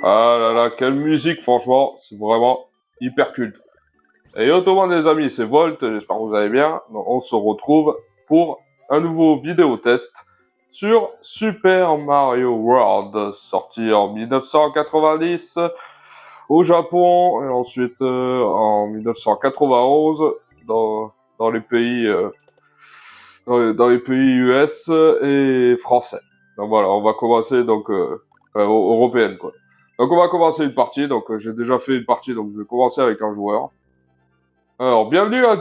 Ah là là, quelle musique, franchement, c'est vraiment hyper culte. Et yo tout le monde les amis, c'est Volt, j'espère que vous allez bien. Donc, on se retrouve pour un nouveau vidéo test sur Super Mario World, sorti en 1990 au Japon, et ensuite en 1991 dans les pays dans les pays US et français. Donc voilà, on va commencer européenne quoi. Donc on va commencer une partie, donc j'ai déjà fait une partie, donc je vais commencer avec un joueur. Alors, bienvenue à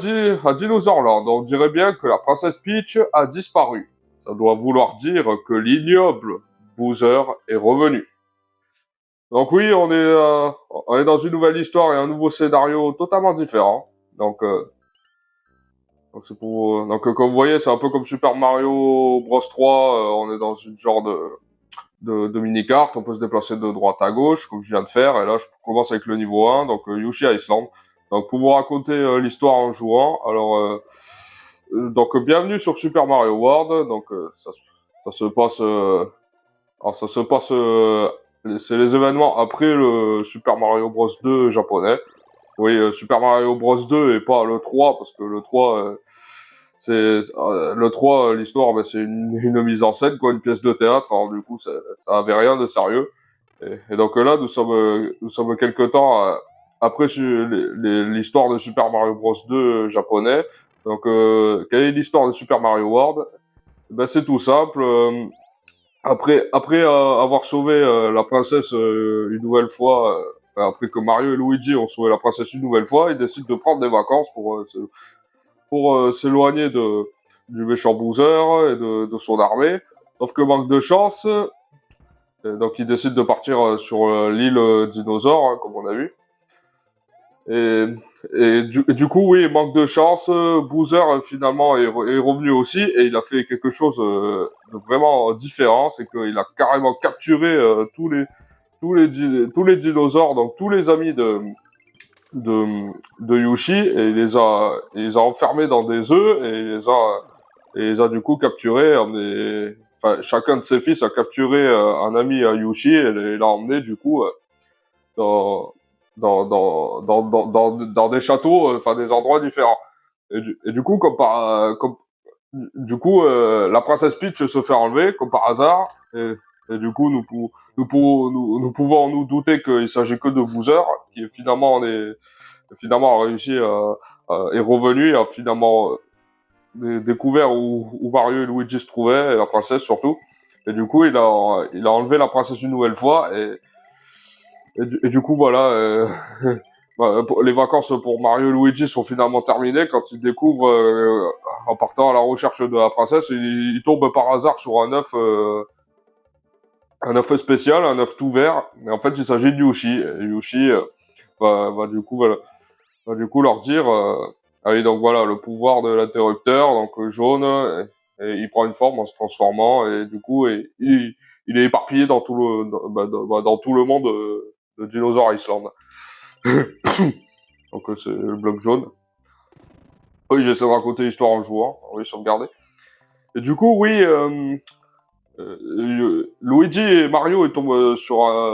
Dinosaur Land. On dirait bien que la princesse Peach a disparu. Ça doit vouloir dire que l'ignoble Bowser est revenu. Donc oui, on est dans une nouvelle histoire et un nouveau scénario totalement différent. Comme vous voyez, c'est un peu comme Super Mario Bros 3. On est dans une genre de mini-carte. On peut se déplacer de droite à gauche, comme je viens de faire. Et là, je commence avec le niveau 1, donc Yoshi Island. Donc pour vous raconter l'histoire en jouant, bienvenue sur Super Mario World. Ça se passe, alors ça se passe, c'est les événements après le Super Mario Bros 2 japonais. Oui, Super Mario Bros 2 et pas le 3 parce que le 3, le 3, l'histoire, c'est une mise en scène, quoi, une pièce de théâtre. Alors du coup, ça avait rien de sérieux. Et donc là, nous sommes quelque temps après l'histoire de Super Mario Bros 2 japonais. Donc, quelle est l'histoire de Super Mario World? Ben, c'est tout simple. Après avoir sauvé la princesse une nouvelle fois, après que Mario et Luigi ont sauvé la princesse une nouvelle fois, ils décident de prendre des vacances pour s'éloigner du méchant Bowser et de son armée. Sauf que manque de chance, donc ils décident de partir sur l'île dinosaure, hein, comme on a vu. Et du coup, oui, manque de chance, Bowser finalement est revenu aussi et il a fait quelque chose de vraiment différent, c'est qu'il a carrément capturé tous les dinosaures, donc tous les amis de Yoshi, et il les a enfermés dans des œufs et il les a du coup capturés, enfin chacun de ses fils a capturé un ami à Yoshi et l'a emmené du coup dans, dans des châteaux, enfin des endroits différents. Et du coup, la princesse Peach se fait enlever, comme par hasard, et du coup, nous pouvons nous douter qu'il s'agit que de Bowser, qui finalement a réussi est revenu et a finalement découvert où Mario et Luigi se trouvaient, et la princesse surtout. Et du coup, il a enlevé la princesse une nouvelle fois, et du coup, voilà, les vacances pour Mario et Luigi sont finalement terminées quand ils découvrent, en partant à la recherche de la princesse, ils tombent par hasard sur un œuf spécial, un œuf tout vert. Et en fait, il s'agit de Yoshi. Et Yoshi va du coup leur dire, ah oui, donc voilà, le pouvoir de l'interrupteur, donc jaune, et il prend une forme en se transformant, et du coup, il est éparpillé dans dans tout le monde de Dinosaur Island. Donc c'est le bloc jaune. Oui, j'essaie de raconter l'histoire en jouant. Oui, sauvegarder. Et du coup, oui, Luigi et Mario ils tombent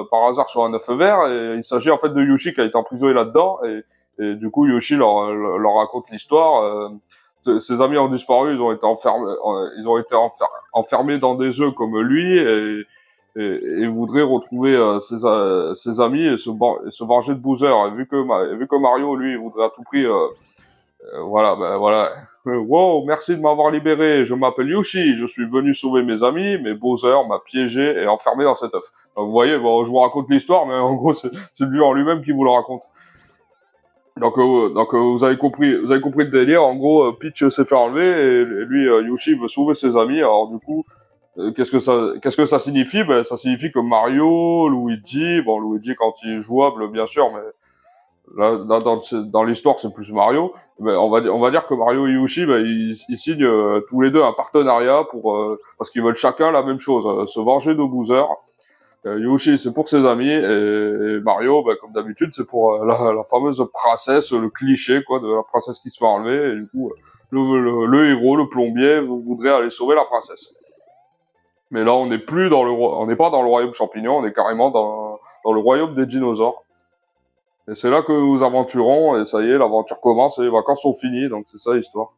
par hasard sur un œuf vert, et il s'agit en fait de Yoshi qui a été emprisonné là-dedans, et du coup Yoshi leur raconte l'histoire. Ses amis ont disparu, ils ont été enfermés dans des œufs comme lui, et voudraient retrouver ses amis et se venger de Bowser. Et vu que Mario, lui, il voudrait à tout prix voilà, ben voilà. Wow, merci de m'avoir libéré. Je m'appelle Yoshi. Je suis venu sauver mes amis, mais Bowser m'a piégé et enfermé dans cet œuf. Donc, vous voyez, bon, je vous raconte l'histoire, mais en gros, c'est le jeu en lui-même qui vous le raconte. Vous avez compris le délire. En gros, Peach s'est fait enlever et lui, Yoshi veut sauver ses amis. Alors du coup, qu'est-ce que ça signifie? Ben, ça signifie que Mario, Luigi, bon, Luigi quand il est jouable, bien sûr, mais là dans l'histoire, c'est plus Mario. Ben, on va dire que Mario et Yoshi, ben, ils signent tous les deux un partenariat parce qu'ils veulent chacun la même chose, se venger de Bowser. Yoshi, c'est pour ses amis, et Mario, ben, comme d'habitude, c'est pour la fameuse princesse, le cliché quoi de la princesse qui se fait enlever. Et du coup, le héros, le plombier, voudrait aller sauver la princesse. Mais là, on n'est pas dans le royaume champignon, on est carrément dans le royaume des dinosaures. Et c'est là que nous nous aventurons, et ça y est, l'aventure commence, et les vacances sont finies, donc c'est ça l'histoire.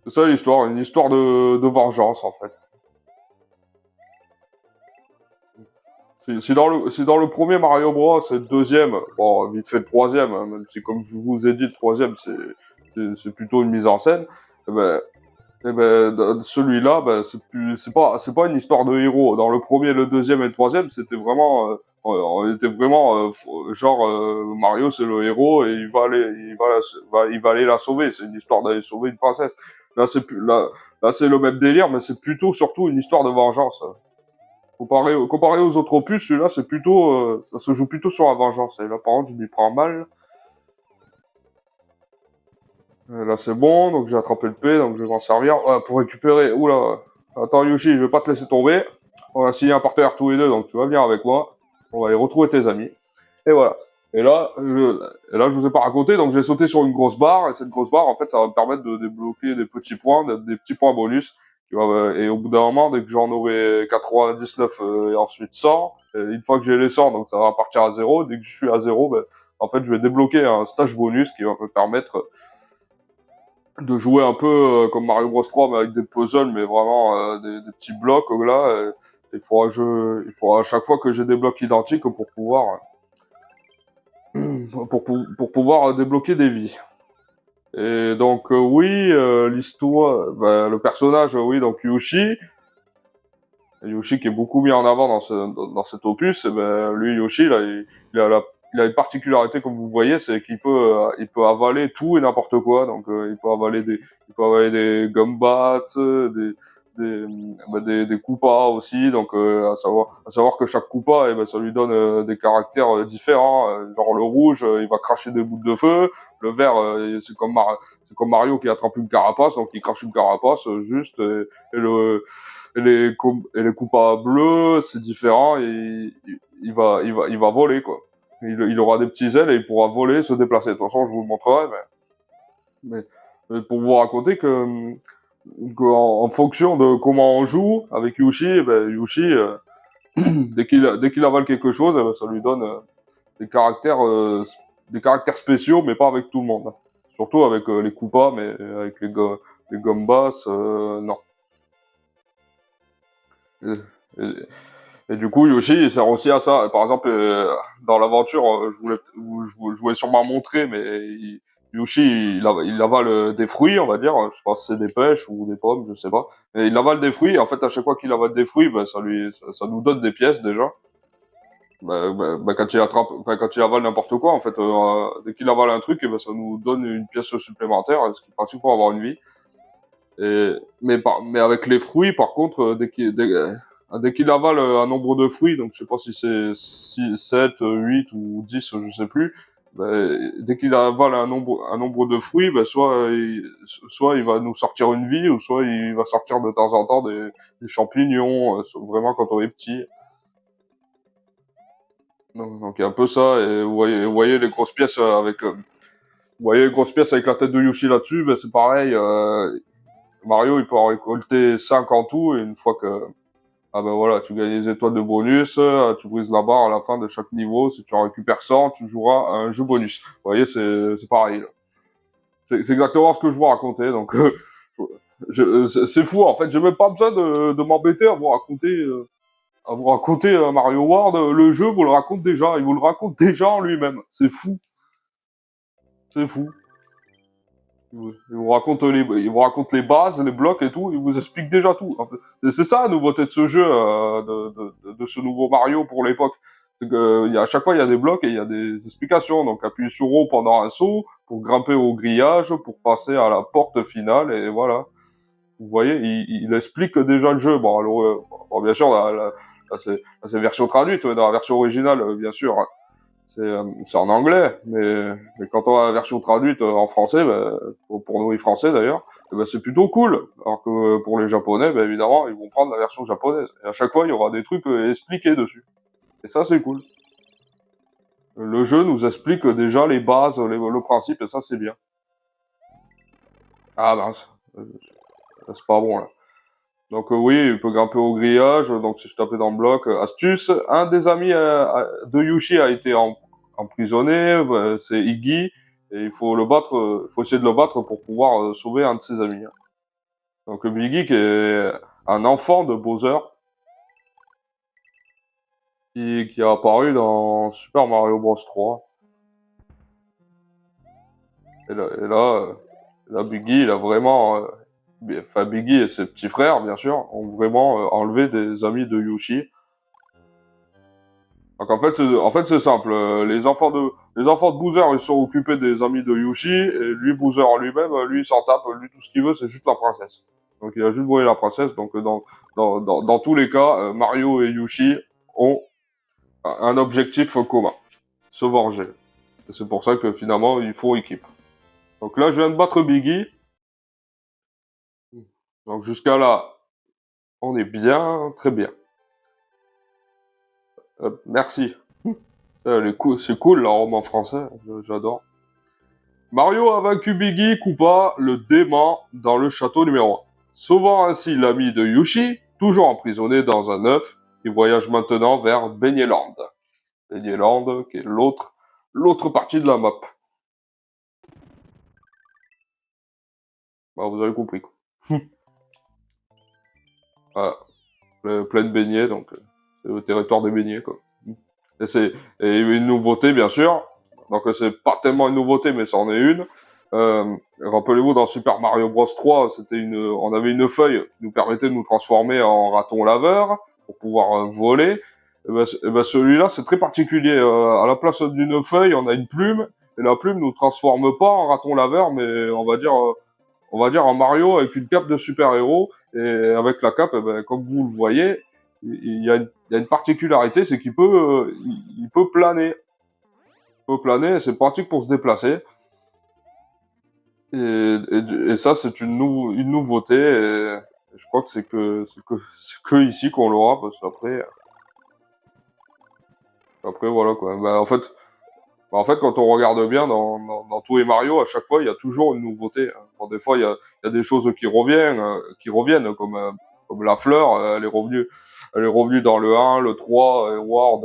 C'est ça l'histoire, une histoire de vengeance, en fait. Si dans le premier Mario Bros, c'est le deuxième, bon, vite fait le troisième, hein, même si comme je vous ai dit, le troisième, c'est plutôt une mise en scène, celui-là, c'est pas une histoire de héros. Dans le premier, le deuxième et le troisième, c'était vraiment, on était vraiment, Mario, c'est le héros et il va aller la sauver. C'est une histoire d'aller sauver une princesse. Là, c'est le même délire, mais c'est plutôt surtout une histoire de vengeance. Comparé aux autres opus, celui-là, c'est plutôt, ça se joue plutôt sur la vengeance. Et là, par contre, je m'y prends mal. Là, c'est bon, donc j'ai attrapé le P, donc je vais m'en servir pour récupérer. Oula, attends Yoshi, je vais pas te laisser tomber. On a signé un partenaire tous les deux, donc tu vas venir avec moi. On va aller retrouver tes amis. Et voilà. Et là, je vous ai pas raconté, donc j'ai sauté sur une grosse barre, et cette grosse barre, en fait, ça va me permettre de débloquer des petits points, des petits points bonus. Et au bout d'un moment, dès que j'en aurai 99 et ensuite 100, et une fois que j'ai les 100, donc ça va partir à 0, dès que je suis à 0, en fait, je vais débloquer un stage bonus qui va me permettre de jouer un peu comme Mario Bros 3, mais avec des puzzles, mais vraiment des petits blocs là. Il faudra à chaque fois que j'ai des blocs identiques pour pouvoir pour pouvoir débloquer des vies. Et donc oui, l'histoire, le personnage, oui, donc Yoshi qui est beaucoup mis en avant dans cet opus, et lui Yoshi, là, il a une particularité comme vous voyez, c'est il peut avaler tout et n'importe quoi. Donc il peut avaler des Gumbats, des Koopas aussi. Donc à savoir que chaque Koopa, ça lui donne des caractères différents. Genre le rouge, il va cracher des boules de feu. Le vert, c'est comme Mario qui attrape une carapace, donc il crache une carapace juste. Et les Koopas bleus, c'est différent. Et il va voler quoi. Il aura des petits ailes et il pourra voler, se déplacer. De toute façon, je vous le montrerai, mais pour vous raconter en fonction de comment on joue avec Yoshi, Yoshi, dès qu'il avale quelque chose, ça lui donne des caractères spéciaux, mais pas avec tout le monde. Surtout avec les Koopas, mais avec les Gumbas, non. Et, et- et du coup, Yoshi, il sert aussi à ça. Par exemple, dans l'aventure, je voulais sûrement montrer, Yoshi, il avale des fruits, on va dire. Je sais pas si c'est des pêches ou des pommes, je sais pas. Mais il avale des fruits. Et en fait, à chaque fois qu'il avale des fruits, ça nous donne des pièces déjà. Quand il attrape, enfin, quand il avale n'importe quoi, en fait, dès qu'il avale un truc, ça nous donne une pièce supplémentaire, ce qui est pratique pour avoir une vie. Mais avec les fruits, par contre, dès qu'il avale un nombre de fruits, donc je sais pas si c'est 6, 7, 8 ou 10, je sais plus, dès qu'il avale un nombre de fruits, soit il va nous sortir une vie, ou soit il va sortir de temps en temps des champignons, vraiment quand on est petit. Donc il y a un peu ça, et vous voyez les grosses pièces vous voyez les grosses pièces avec la tête de Yoshi là-dessus, c'est pareil, Mario, il peut en récolter 5 en tout, et une fois que, voilà, tu gagnes les étoiles de bonus, tu brises la barre à la fin de chaque niveau, si tu en récupères 100, tu joueras à un jeu bonus. Vous voyez, c'est pareil. C'est exactement ce que je vous racontais, donc, c'est fou, en fait, j'ai même pas besoin de m'embêter à vous raconter Mario World, le jeu vous le raconte déjà, il vous le raconte déjà en lui-même. C'est fou. C'est fou. Il vous raconte les bases, les blocs et tout, il vous explique déjà tout. En fait, c'est ça la nouveauté de ce jeu, de ce nouveau Mario pour l'époque. C'est que à chaque fois il y a des blocs et il y a des explications. Donc appuyez sur O pendant un saut, pour grimper au grillage, pour passer à la porte finale, et voilà. Vous voyez, il explique déjà le jeu. Bon, alors, bien sûr, là, c'est version traduite, dans la version originale, bien sûr. C'est en anglais, mais quand on a la version traduite en français, pour nous les français d'ailleurs, c'est plutôt cool. Alors que pour les japonais, évidemment, ils vont prendre la version japonaise. Et à chaque fois, il y aura des trucs expliqués dessus. Et ça, c'est cool. Le jeu nous explique déjà les bases, le principe, et ça, c'est bien. Ah mince, c'est pas bon là. Donc oui, il peut grimper au grillage, donc si je tapais dans le bloc. Astuce, un des amis de Yushi a été emprisonné, c'est Iggy, et il faut le battre, faut essayer de le battre pour pouvoir sauver un de ses amis. Hein. Donc Biggie qui est un enfant de Bowser, qui a apparu dans Super Mario Bros 3. Et là, Biggie, il a vraiment... enfin, Biggie et ses petits frères, bien sûr, ont vraiment enlevé des amis de Yoshi. Donc en fait, c'est simple. Les enfants de Bowser, ils sont occupés des amis de Yoshi, et lui, Bowser lui-même, lui, il s'en tape. Lui, tout ce qu'il veut, c'est juste la princesse. Donc il a juste volé la princesse. Donc dans tous les cas, Mario et Yoshi ont un objectif commun. Se venger. Et c'est pour ça que finalement, ils font équipe. Donc là, je viens de battre Biggie. Donc jusqu'à là, on est bien, très bien. Merci. C'est cool, la roman français, j'adore. Mario a vaincu Biggie Koopa, le démon, dans le château numéro 1. Sauvant ainsi l'ami de Yoshi, toujours emprisonné dans un œuf, il voyage maintenant vers Beigneland. Beigneland, qui est l'autre partie de la map. Bah, vous avez compris, quoi. Voilà. Plein de beignets, donc c'est le territoire des beignets, quoi. Et une nouveauté, bien sûr. Donc c'est pas tellement une nouveauté, mais c'en est une. Rappelez-vous, dans Super Mario Bros 3, on avait une feuille qui nous permettait de nous transformer en raton laveur pour pouvoir voler. Et ben celui-là, c'est très particulier. À la place d'une feuille, on a une plume, et la plume nous transforme pas en raton laveur, mais on va dire en Mario avec une cape de super-héros, et avec la cape, comme vous le voyez, il y a une particularité, c'est il peut planer. Il peut planer, c'est pratique pour se déplacer. Et ça, c'est une nouveauté, et je crois que c'est que ici qu'on l'aura, parce qu'après, voilà, quoi. En fait, quand on regarde bien dans tous les Mario, à chaque fois, il y a toujours une nouveauté. Hein. Bon, des fois, il y a des choses qui reviennent, comme la fleur, elle est revenue dans le 1, le 3, et World,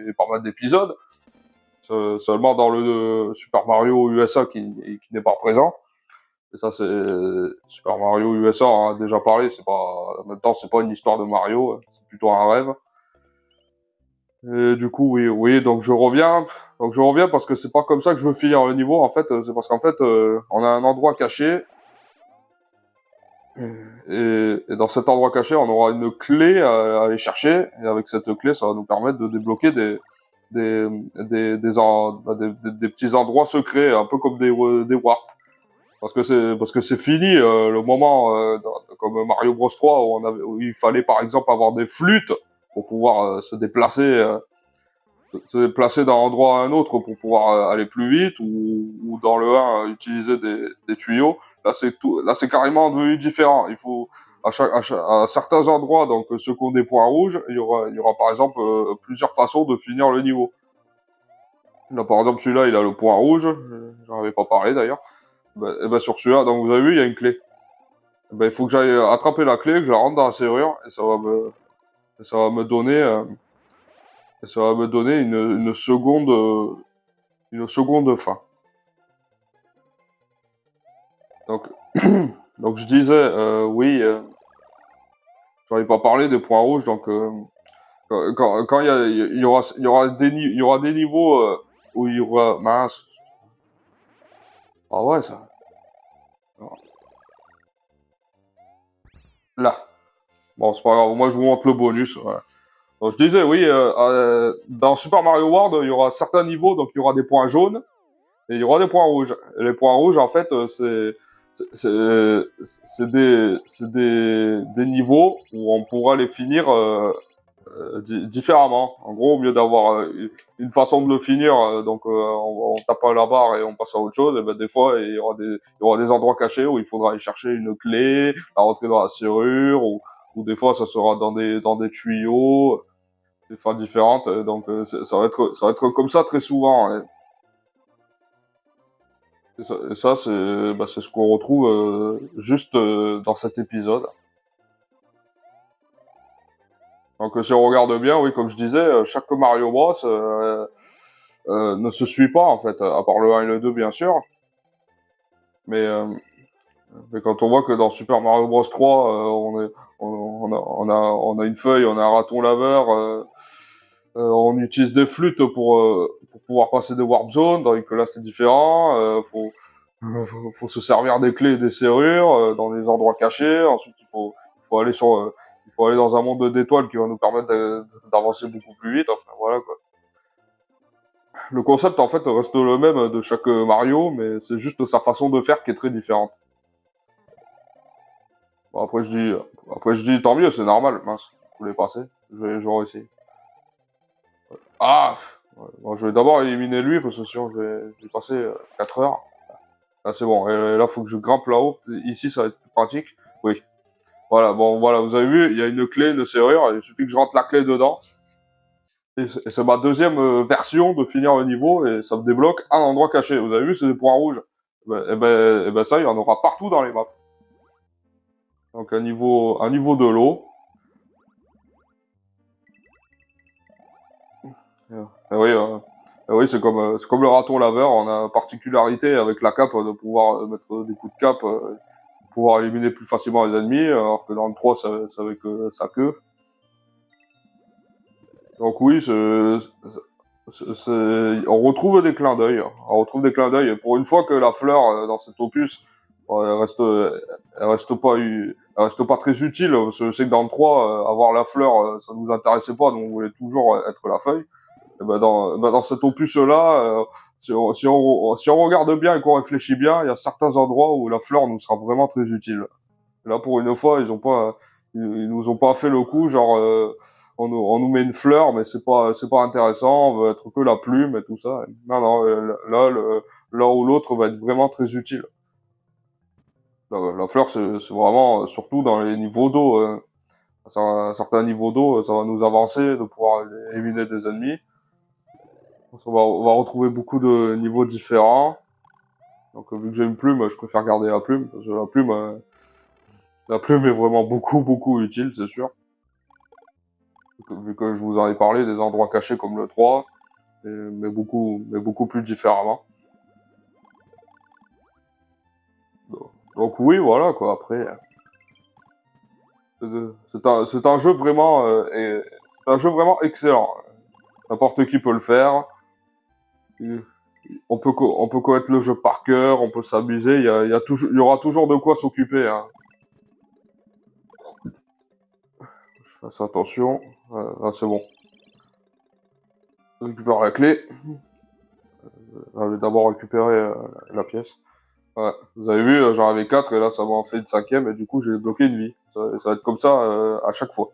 et pas mal d'épisodes. Seulement dans le Super Mario USA qui n'est pas présent. Et ça, c'est Super Mario USA, on en a déjà parlé, en même temps, c'est pas une histoire de Mario, c'est plutôt un rêve. Et du coup, oui, donc je reviens. Donc je reviens parce que c'est pas comme ça que je veux finir le niveau. En fait, c'est parce qu'en fait, on a un endroit caché. Et dans cet endroit caché, on aura une clé à aller chercher. Et avec cette clé, ça va nous permettre de débloquer des petits endroits secrets, un peu comme des warps. Parce que c'est fini le moment comme Mario Bros 3 où il fallait par exemple avoir des flûtes pour pouvoir se déplacer d'un endroit à un autre pour pouvoir aller plus vite, ou dans le 1 utiliser des tuyaux. Là c'est carrément devenu différent. Il faut à certains endroits, donc ceux qui ont des points rouges, il y aura par exemple plusieurs façons de finir le niveau. Là par exemple celui-là il a le point rouge, j'en avais pas parlé d'ailleurs. Et ben sur celui-là, donc vous avez vu il y a une clé. Ben il faut que j'aille attraper la clé, que je la rentre dans la serrure, et ça va me donner une seconde fin. Donc, donc je disais, oui, j'en ai pas parlé des points rouges, donc quand il y aura des niveaux où il y aura, mince, ah ouais ça, là, bon c'est pas grave, moi je vous montre le bonus, ouais. Donc, je disais, oui, dans Super Mario World, il y aura certains niveaux, donc il y aura des points jaunes, et il y aura des points rouges. Et les points rouges, en fait, c'est des niveaux où on pourra les finir différemment. En gros, au lieu d'avoir une façon de le finir, on tape à la barre et on passe à autre chose, et ben des fois il y aura des endroits cachés où il faudra aller chercher une clé, la rentrer dans la serrure, ou des fois ça sera dans des tuyaux, des fins différentes. Donc ça va être comme ça très souvent. Hein. Et ça c'est ce qu'on retrouve juste dans cet épisode. Donc si on regarde bien, oui, comme je disais, chaque Mario Bros ne se suit pas en fait, à part le 1 et le 2 bien sûr. Mais, euh, mais quand on voit que dans Super Mario Bros 3, on a une feuille, on a un raton laveur, on utilise des flûtes pour pouvoir passer des warp zones, tandis que là c'est différent. Faut se servir des clés et des serrures dans des endroits cachés. Ensuite, il faut aller il faut aller dans un monde d'étoiles qui va nous permettre d'avancer beaucoup plus vite. Enfin, voilà quoi. Le concept en fait reste le même de chaque Mario, mais c'est juste sa façon de faire qui est très différente. Bon, après je dis tant mieux, c'est normal. Mince, je voulais passer. Je vais essayer. Ah, ouais, bon, je vais d'abord éliminer lui parce que sinon je vais passer 4 heures. Ah, c'est bon. Et là, faut que je grimpe là-haut. Ici, ça va être plus pratique. Oui. Voilà, bon, voilà, vous avez vu, il y a une clé, une serrure, il suffit que je rentre la clé dedans. Et c'est ma deuxième version de finir le niveau, et ça me débloque un endroit caché. Vous avez vu, c'est des points rouges. Et ben ça, il y en aura partout dans les maps. Donc un niveau de l'eau. Et oui, c'est comme le raton laveur, on a particularité avec la cape de pouvoir mettre des coups de cape, pouvoir éliminer plus facilement les ennemis, alors que dans le 3, c'est avec sa queue. Donc oui, on retrouve des clins d'œil. On retrouve des clins d'œil. Pour une fois que la fleur dans cet opus, elle reste pas très utile. Parce que je sais que dans le 3, avoir la fleur, ça nous intéressait pas, donc on voulait toujours être la feuille. Et dans cet opus-là, si on regarde bien et qu'on réfléchit bien, il y a certains endroits où la fleur nous sera vraiment très utile. Là, pour une fois, ils nous ont pas fait le coup, genre, on nous met une fleur, mais c'est pas intéressant, on veut être que la plume et tout ça. Non, non, l'un ou l'autre va être vraiment très utile. La fleur, c'est vraiment, surtout dans les niveaux d'eau, à certains niveaux d'eau, ça va nous avancer de pouvoir éliminer des ennemis. On va retrouver beaucoup de niveaux différents. Donc, vu que j'ai une plume, je préfère garder la plume, parce que la plume est vraiment beaucoup, beaucoup utile, c'est sûr. Vu que je vous en ai parlé, des endroits cachés comme le 3, mais beaucoup plus différemment. Donc oui, voilà, quoi, après... C'est un jeu vraiment... c'est un jeu vraiment excellent. N'importe qui peut le faire. On peut connaître le jeu par cœur, on peut s'amuser, il y aura toujours de quoi s'occuper, hein. Je fasse attention. Là, c'est bon. Je récupère la clé. Je vais d'abord récupérer la pièce. Ouais. Vous avez vu, j'en avais 4 et là ça m'en fait une 5e et du coup j'ai bloqué une vie. Ça va être comme ça à chaque fois.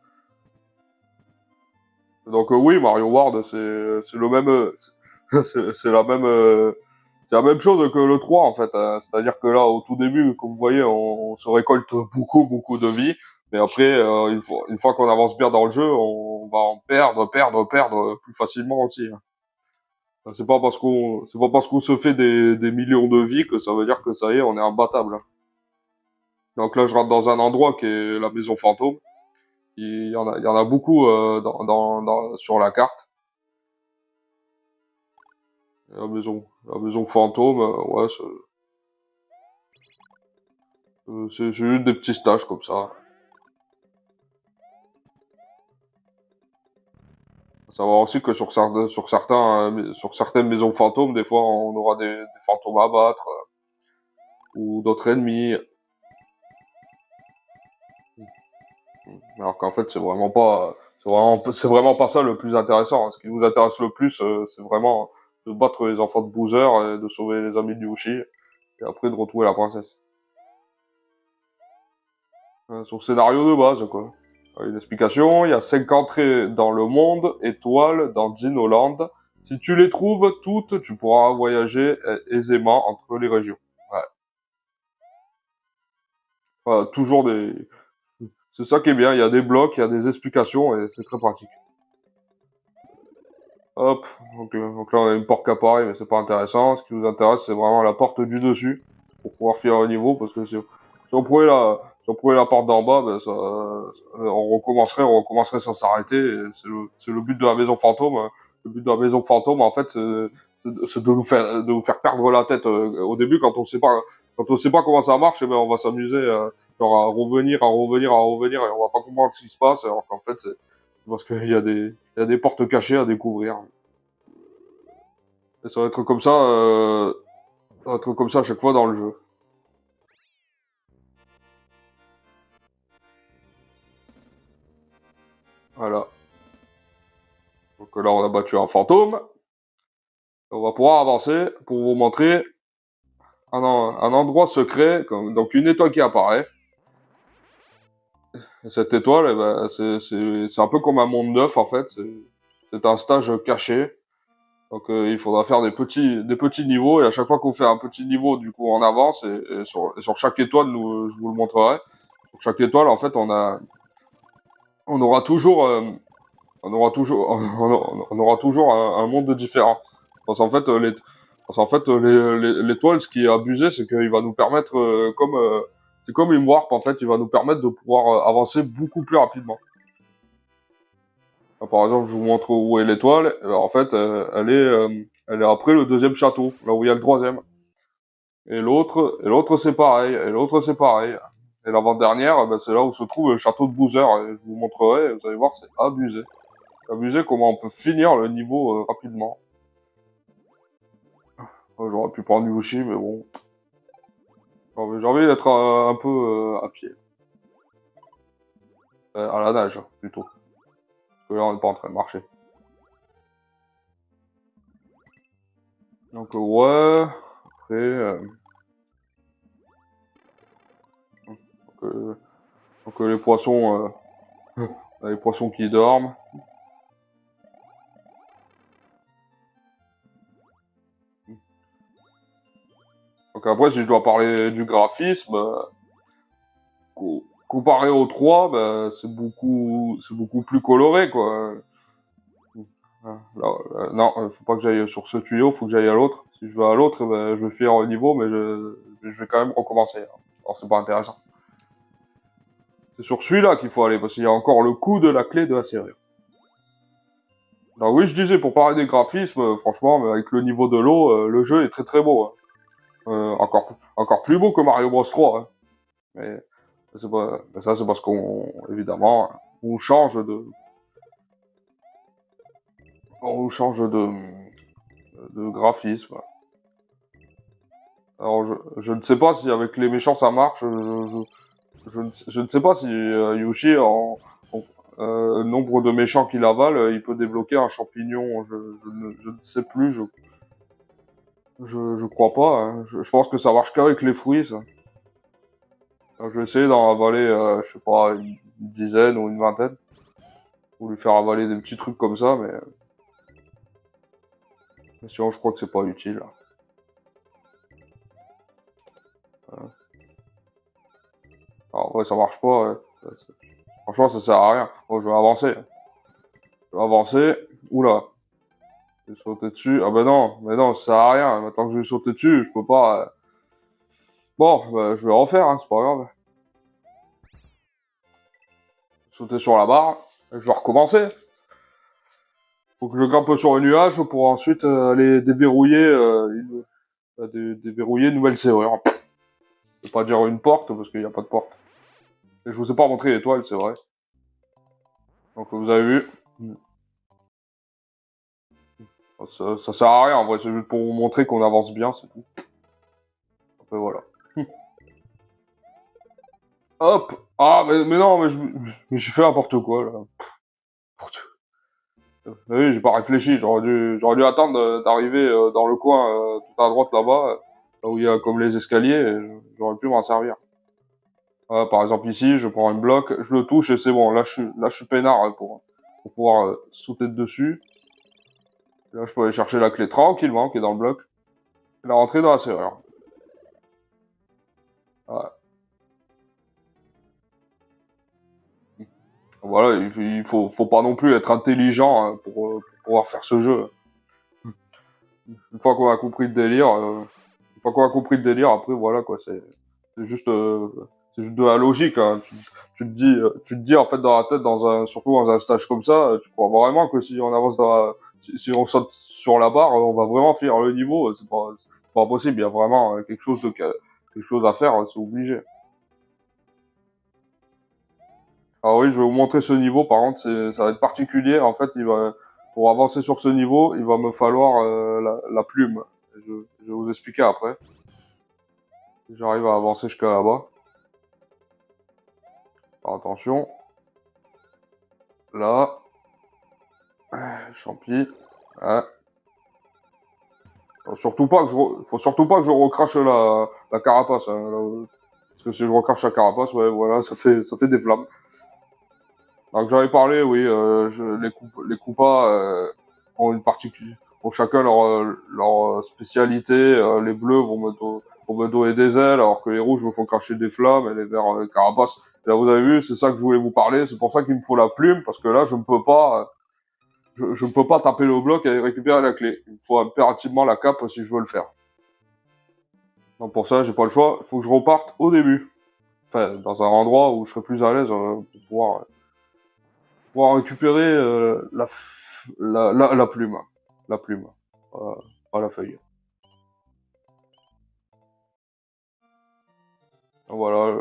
Donc oui, Mario World, c'est le même... c'est la même chose que le 3 en fait. C'est-à-dire que là, au tout début, comme vous voyez, on se récolte beaucoup, beaucoup de vie. Mais après, une fois qu'on avance bien dans le jeu, on va en perdre plus facilement aussi, hein. C'est pas parce qu'on se fait des millions de vies que ça veut dire que ça y est, on est imbattable, hein. Donc là, je rentre dans un endroit qui est la maison fantôme. Il y en a beaucoup sur la carte. La maison fantôme, ouais, c'est juste des petits stages comme ça. Savoir aussi que sur certaines maisons fantômes, des fois, on aura des fantômes à battre ou d'autres ennemis. Alors qu'en fait, c'est vraiment pas ça le plus intéressant. Ce qui nous intéresse le plus, c'est vraiment de battre les enfants de Bowser et de sauver les amis de Yoshi et après de retrouver la princesse. Son scénario de base, quoi. Une explication, il y a 5 entrées dans le monde, étoiles, dans Dinoland. Si tu les trouves toutes, tu pourras voyager aisément entre les régions. Ouais. Voilà, toujours des... C'est ça qui est bien, il y a des blocs, il y a des explications, et c'est très pratique. Hop, donc là on a une porte qui apparaît, mais c'est pas intéressant. Ce qui nous intéresse, c'est vraiment la porte du dessus, pour pouvoir finir le niveau, parce que si on prenait si on prenait la porte d'en bas, ben on recommencerait sans s'arrêter. C'est le but de la maison fantôme. Hein. Le but de la maison fantôme, en fait, c'est de nous faire perdre la tête au début quand on sait pas comment ça marche. Eh ben on va s'amuser genre à revenir, et on va pas comprendre ce qui se passe. Alors qu'en fait, c'est parce il y a des portes cachées à découvrir. Et ça va être comme ça, ça va être comme ça à chaque fois dans le jeu. Voilà. Donc là, on a battu un fantôme. On va pouvoir avancer pour vous montrer un endroit secret, donc une étoile qui apparaît. Et cette étoile, eh ben, c'est un peu comme un monde neuf en fait. C'est un stage caché. Donc il faudra faire des petits niveaux et à chaque fois qu'on fait un petit niveau, du coup on avance et sur chaque étoile, je vous le montrerai. Sur chaque étoile, en fait, on aura toujours on aura toujours un monde différent. Parce qu'en fait, l'étoile, ce qui est abusé, c'est qu'il va nous permettre, c'est comme une warp, en fait, il va nous permettre de pouvoir avancer beaucoup plus rapidement. Là, par exemple, je vous montre où est l'étoile. En fait, elle est après le deuxième château, là où il y a le troisième. Et l'autre, c'est pareil. Et l'autre, c'est pareil. Et l'avant-dernière, ben, c'est là où se trouve le château de Boozer. Et je vous montrerai, vous allez voir, c'est abusé. Abusé comment on peut finir le niveau rapidement. J'aurais pu prendre Yoshi, mais bon. J'ai envie d'être un peu à pied. À la nage, plutôt. Parce que là, on n'est pas en train de marcher. Donc, ouais. Après... les poissons... les poissons qui dorment. Donc après, si je dois parler du graphisme... comparé aux 3, bah, c'est beaucoup plus coloré, quoi. Non, faut pas que j'aille sur ce tuyau, faut que j'aille à l'autre. Si je vais à l'autre, ben, je vais finir au niveau, mais je vais quand même recommencer. Hein. Alors c'est pas intéressant. C'est sur celui-là qu'il faut aller, parce qu'il y a encore le coup de la clé de la serrure. Alors oui, je disais, pour parler des graphismes, franchement, mais avec le niveau de l'eau, le jeu est très très beau. Hein. Encore plus beau que Mario Bros 3. Hein. Mais ça, c'est parce évidemment, on change de graphisme. Alors, je ne sais pas si avec les méchants ça marche. Je ne sais pas si Yoshi, le nombre de méchants qu'il avale, il peut débloquer un champignon. Je ne sais plus. Je crois pas. Hein. Je pense que ça marche qu'avec les fruits, ça. Alors, je vais essayer d'en avaler, je sais pas, une dizaine ou une vingtaine. Pour lui faire avaler des petits trucs comme ça, mais sinon, je crois que c'est pas utile. Alors, en vrai, ça marche pas. Ouais. Franchement, ça sert à rien. Bon, je vais avancer. Je vais avancer. Oula. Je vais sauter dessus. Ah ben non, mais non, ça sert à rien. Maintenant que je vais sauter dessus, je peux pas... Bon, bah, je vais refaire, hein, c'est pas grave. Sauter sur la barre. Et je vais recommencer. Faut que je grimpe sur un nuage pour ensuite aller déverrouiller, déverrouiller une nouvelle serrure. Je vais pas dire une porte, parce qu'il n'y a pas de porte. Et je vous ai pas montré l'étoile, c'est vrai. Donc vous avez vu. Ça sert à rien, en vrai, c'est juste pour vous montrer qu'on avance bien, c'est tout. Après, voilà. Hop. Ah, mais non, mais j'ai fait n'importe quoi, là. Oui, j'ai pas réfléchi, j'aurais dû attendre d'arriver dans le coin tout à droite là-bas, là où il y a comme les escaliers, et j'aurais pu m'en servir. Par exemple ici, je prends un bloc, je le touche et c'est bon, là je suis peinard hein, pour pouvoir sauter dessus. Et là je peux aller chercher la clé tranquillement qui est dans le bloc, et la rentrer dans la serrure. Voilà. Voilà, faut pas non plus être intelligent hein, pour pouvoir faire ce jeu. Une fois qu'on a compris le délire, après voilà quoi, c'est juste c'est juste de la logique, hein. Tu te dis, en fait, dans la tête, surtout dans un stage comme ça, tu crois vraiment que si on avance si on saute sur la barre, on va vraiment finir le niveau, c'est pas possible, il y a vraiment quelque chose à faire, c'est obligé. Alors oui, je vais vous montrer ce niveau, par contre, ça va être particulier, en fait, pour avancer sur ce niveau, il va me falloir, la plume. Je vais vous expliquer après. J'arrive à avancer jusqu'à là-bas. Alors, attention. Là. Champi. Ouais. Faut surtout pas que je recrache la carapace, hein, parce que si je recrache la carapace, ouais, voilà, ça fait des flammes. Donc j'avais parlé, oui, les Koopas ont ont chacun leur spécialité. Les bleus vont me donner des ailes, alors que les rouges me font cracher des flammes, et les verts carapace. Et là, vous avez vu, c'est ça que je voulais vous parler. C'est pour ça qu'il me faut la plume, parce que là, je ne peux pas, je ne peux pas taper le bloc et récupérer la clé. Il me faut impérativement la cape si je veux le faire. Donc pour ça, j'ai pas le choix. Il faut que je reparte au début. Enfin, dans un endroit où je serai plus à l'aise pour pouvoir récupérer la plume. La plume. Pas la feuille. Voilà,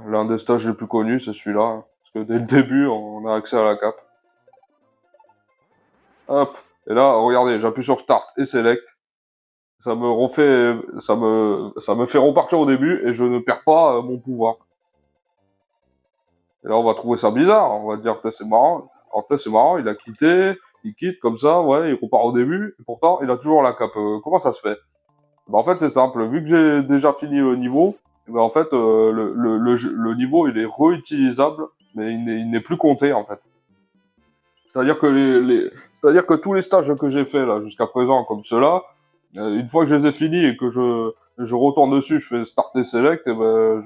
l'un des stages les plus connus, c'est celui-là. Hein, parce que dès le début, on a accès à la cape. Hop. Et là, regardez, j'appuie sur Start et Select. Ça me fait repartir au début et je ne perds pas mon pouvoir. Et là, on va trouver ça bizarre. On va dire que c'est marrant. Alors, c'est marrant, il quitte comme ça, ouais, il repart au début, et pourtant, il a toujours la cape. Comment ça se fait? Bah, en fait, c'est simple. Vu que j'ai déjà fini le niveau, bah, en fait, le niveau, il est réutilisable, mais il n'est plus compté, en fait. C'est-à-dire que c'est-à-dire que tous les stages que j'ai fait, là, jusqu'à présent, comme ceux-là, une fois que je les ai finis et que je retourne dessus, je fais Start et Select, et ben,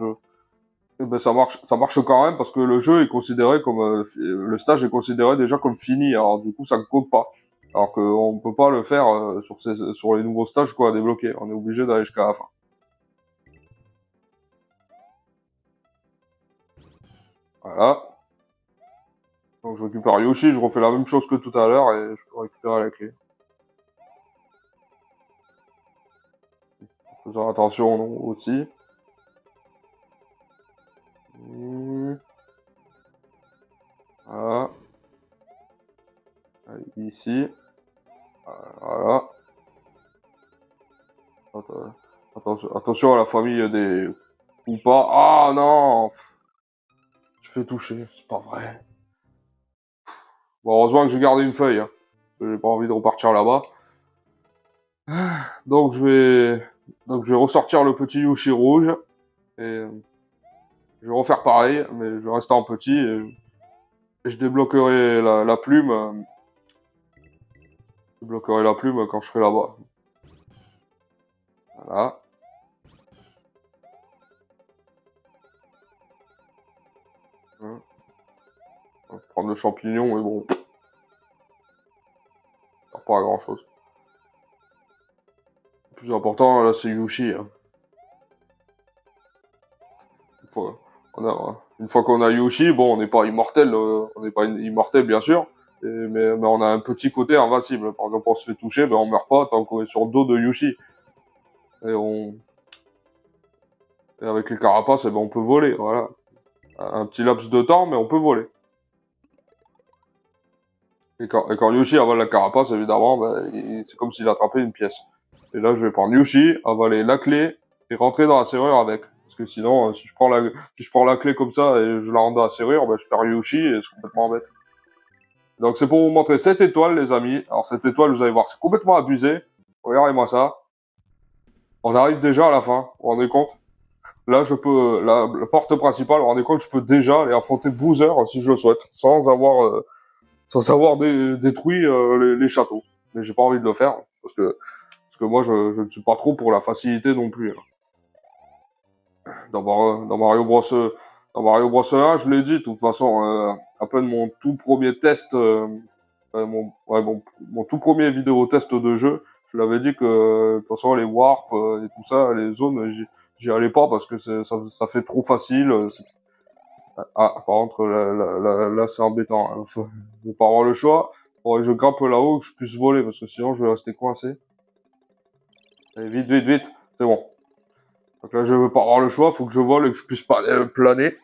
eh ben ça marche quand même parce que le jeu est considéré comme le stage est considéré déjà comme fini. Alors du coup, ça ne compte pas. Alors qu'on peut pas le faire sur les nouveaux stages quoi, à débloquer. On est obligé d'aller jusqu'à la fin. Voilà. Donc je récupère Yoshi, je refais la même chose que tout à l'heure et je peux récupérer la clé. En faisant attention non, aussi. Voilà. Ici. Voilà. Attention à la famille des ou pas. Ah non, je fais toucher, c'est pas vrai. Bon, heureusement que j'ai gardé une feuille, hein. J'ai pas envie de repartir là-bas. Donc je vais ressortir le petit Yoshi rouge et je vais refaire pareil, mais je vais rester en petit et je débloquerai la plume. Je débloquerai la plume quand je serai là-bas. Voilà. Hein. On va prendre le champignon, mais bon, ça sert pas à grand chose. Le plus important là, c'est Yoshi. Hein. Une fois qu'on a Yoshi, bon, on n'est pas immortel, on n'est pas immortel bien sûr, mais on a un petit côté invincible. Par exemple, on se fait toucher, ben on meurt pas tant qu'on est sur le dos de Yoshi. Et et avec les carapaces, eh ben on peut voler, voilà. Un petit laps de temps, mais on peut voler. Et quand Yoshi avale la carapace, évidemment, ben, c'est comme s'il attrapait une pièce. Et là, je vais prendre Yoshi, avaler la clé et rentrer dans la serrure avec. Parce que sinon, si je prends la clé comme ça et je la rentre dans la serrure, ben, je perds Yoshi et c'est complètement bête. Donc c'est pour vous montrer cette étoile, les amis. Alors cette étoile, vous allez voir, c'est complètement abusé. Regardez-moi ça. On arrive déjà à la fin, vous vous rendez compte? Là, la porte principale, vous vous rendez compte, je peux déjà aller affronter Bowser si je le souhaite, sans avoir détruit les châteaux. Mais j'ai pas envie de le faire, parce que moi, je ne suis pas trop pour la facilité non plus. Dans Mario Bros. Dans Mario Bros 1, je l'ai dit, de toute façon, à peine mon tout premier test, mon tout premier vidéo test de jeu, je l'avais dit que, de toute façon, les warps et tout ça, les zones, j'y allais pas parce que ça fait trop facile. Ah, par contre, là c'est embêtant. Hein. Je vais pas avoir le choix. Faudrait que je grimpe là-haut, que je puisse voler, parce que sinon je vais rester coincé. Allez, vite, vite, vite. C'est bon. Donc là, je veux pas avoir le choix. Faut que je vole et que je puisse pas planer.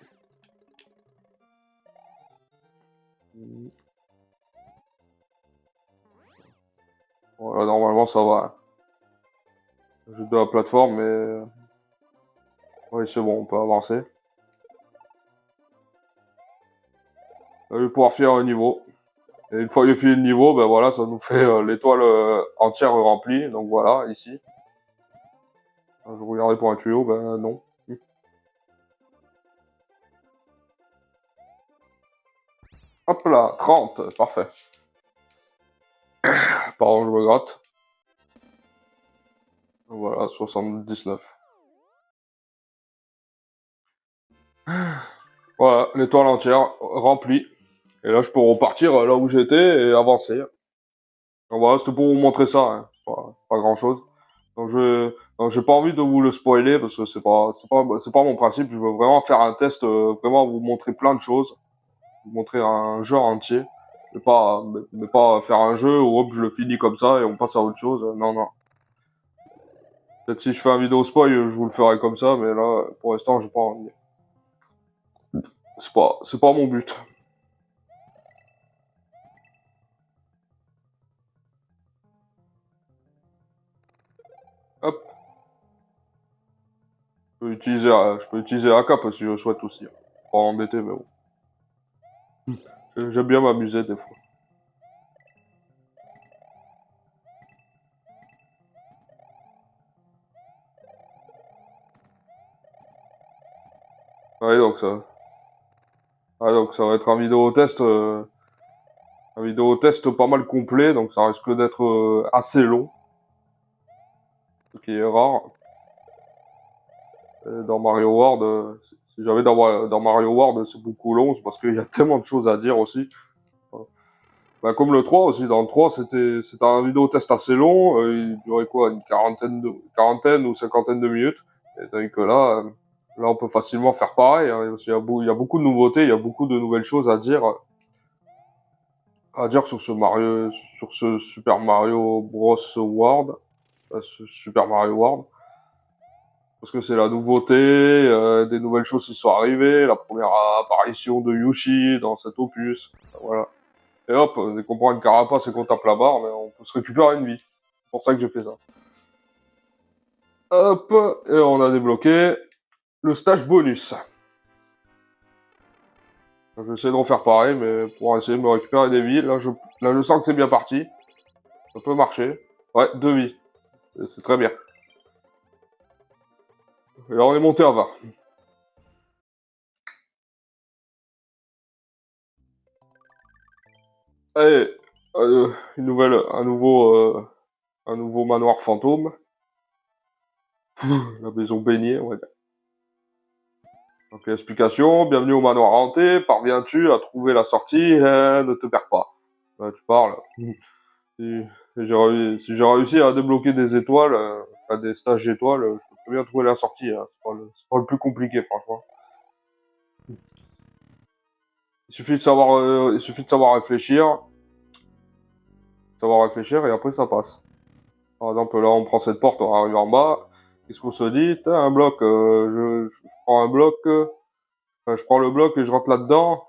Voilà, normalement ça va. Juste de la plateforme, mais... Oui, c'est bon, on peut avancer. Là, je vais pouvoir finir le niveau. Et une fois que j'ai fini le niveau, ben voilà, ça nous fait l'étoile entière remplie. Donc voilà, ici. Je regardais pour un tuyau, ben non. Hop là, 30, parfait. Pardon, je me gratte. Voilà, 79. Voilà, l'étoile entière remplie. Et là, je peux repartir là où j'étais et avancer. Donc voilà, c'était pour vous montrer ça, hein. Pas grand chose. Donc j'ai pas envie de vous le spoiler parce que c'est pas mon principe. Je veux vraiment faire un test, vraiment vous montrer plein de choses, vous montrer un jeu entier, mais pas faire un jeu où hop je le finis comme ça et on passe à autre chose. Non non. Peut-être si je fais un vidéo spoil, je vous le ferai comme ça, mais là pour l'instant j'ai pas envie. C'est pas mon but. Hop, je peux utiliser AK si je le souhaite aussi. Hein. Pas embêter, mais bon. J'aime bien m'amuser des fois. Ouais, donc ça va être un vidéo test pas mal complet, donc ça risque d'être assez long, ce qui est rare. Dans Mario World, si j'avais dans Mario World, c'est beaucoup long, c'est parce qu'il y a tellement de choses à dire aussi. Bah, comme le 3 aussi, dans le 3, c'était un vidéo test assez long, il durait quoi, une quarantaine ou cinquantaine de minutes. Et tandis que là, on peut facilement faire pareil, hein. Il y a beaucoup de nouveautés, il y a beaucoup de nouvelles choses à dire sur ce Super Mario Bros. World, ce Super Mario World. Parce que c'est la nouveauté, des nouvelles choses qui sont arrivées, la première apparition de Yoshi dans cet opus, voilà. Et hop, dès qu'on prend une carapace et qu'on tape la barre, mais on peut se récupérer une vie. C'est pour ça que j'ai fait ça. Hop, et on a débloqué le stage bonus. Je vais essayer de refaire pareil, mais pour essayer de me récupérer des vies. Là, je sens que c'est bien parti. Ça peut marcher. Ouais, 2 vies. C'est très bien. Et là, on est monté à 20. Allez, un nouveau manoir fantôme. La maison baignée, ouais. Donc, explication, bienvenue au manoir hanté, parviens-tu à trouver la sortie, ne te perds pas. Tu parles. Si, si j'ai réussi à débloquer des étoiles, enfin des stages d'étoiles, je peux très bien trouver la sortie, hein. C'est pas le plus compliqué, franchement. Il suffit de savoir réfléchir et après ça passe. Par exemple, là, on prend cette porte, on arrive en bas. Qu'est-ce qu'on se dit? T'as un bloc, je prends un bloc, enfin, je prends le bloc et je rentre là-dedans.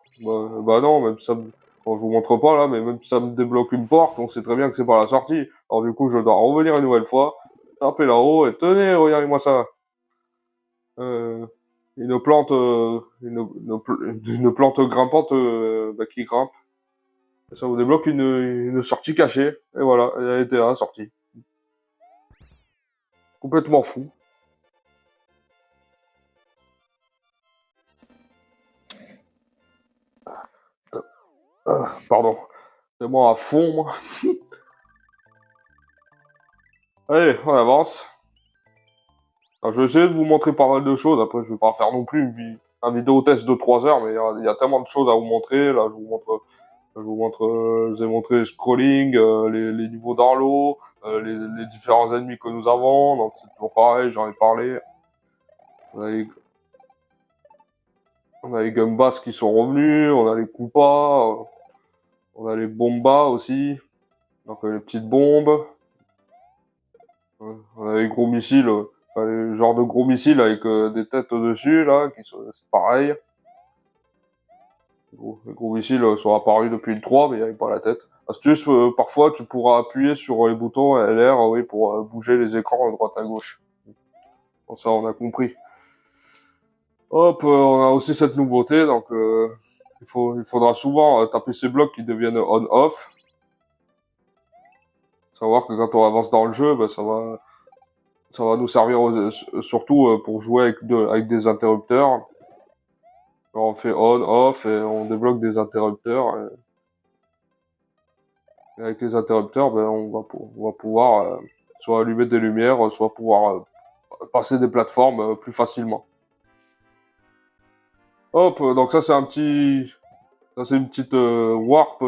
Bah non, même si ça me... Bon, je vous montre pas là, mais même si ça me débloque une porte, on sait très bien que c'est pas la sortie. Alors du coup, je dois revenir une nouvelle fois, taper là-haut et tenez, regardez-moi ça. Une plante, une plante grimpante bah, qui grimpe. Et ça vous débloque une sortie cachée. Et voilà, elle a été là, sortie. Complètement fou. Pardon. C'est moi à fond, moi. Allez, on avance. Alors, je vais essayer de vous montrer pas mal de choses. Après, je vais pas faire non plus un vidéo test de 3 heures, mais il y a tellement de choses à vous montrer. Là, je vous ai montré le scrolling, les niveaux dans l'eau, les différents ennemis que nous avons. Donc, c'est toujours pareil, j'en ai parlé. On a les Gumbass qui sont revenus, on a les Koopas, on a les Bombas aussi, donc les petites bombes. On a les gros missiles, les genres de gros missiles avec des têtes au-dessus, là, c'est pareil. Les gros missiles sont apparus depuis le 3, mais il n'y avait pas la tête. Astuce, parfois tu pourras appuyer sur les boutons LR, oui, pour bouger les écrans à droite à gauche. Bon, ça, on a compris. Hop, on a aussi cette nouveauté, donc il faudra souvent taper ces blocs qui deviennent on-off. Savoir que quand on avance dans le jeu, ben, ça va nous servir surtout pour jouer avec des interrupteurs. Alors, on fait on-off et on débloque des interrupteurs. Et avec les interrupteurs, ben, on va pouvoir soit allumer des lumières, soit pouvoir passer des plateformes plus facilement. Hop, donc ça c'est ça c'est une petite warp